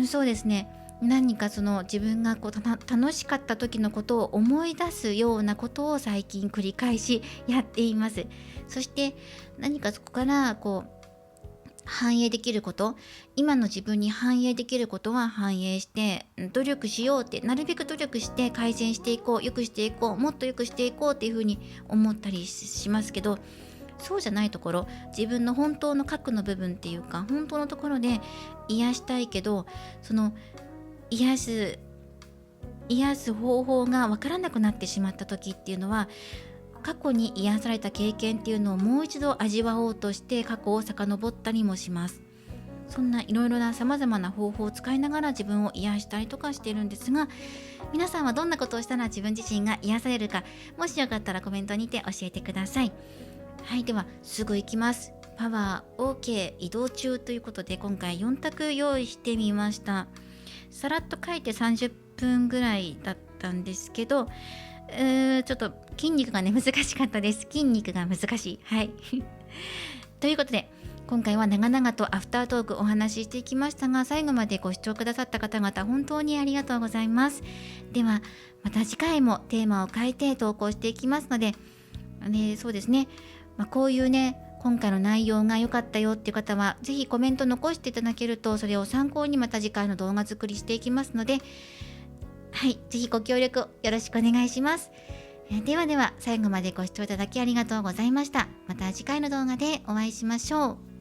そうですね、何か自分が楽しかった時のことを思い出すようなことを最近繰り返しやっています。そして何かそこから反映できること、今の自分に反映できることは反映して努力しようって、なるべく努力して改善していこう、良くしていこう、もっと良くしていこうっていうふうに思ったりしますけど、そうじゃないところ、自分の本当の核の部分っていうか本当のところで癒したいけど、癒す方法がわからなくなってしまった時っていうのは、過去に癒された経験っていうのをもう一度味わおうとして過去を遡ったりもします。そんないろいろな様々な方法を使いながら自分を癒したりとかしているんですが、皆さんはどんなことをしたら自分自身が癒されるか、もしよかったらコメントにて教えてください。はい、ではすぐ行きます。パワー OK 移動中ということで、今回4択用意してみました。さらっと書いて30分ぐらいだったんですけど、ちょっと筋肉がね難しかったです。筋肉が難しい。はいということで、今回は長々とアフタートークお話ししていきましたが、最後までご視聴くださった方々本当にありがとうございます。ではまた次回もテーマを変えて投稿していきますので、そうですね、こういうね今回の内容が良かったよっていう方はぜひコメント残していただけると、それを参考にまた次回の動画作りしていきますので、はい、ぜひご協力よろしくお願いします。では最後までご視聴いただきありがとうございました。また次回の動画でお会いしましょう。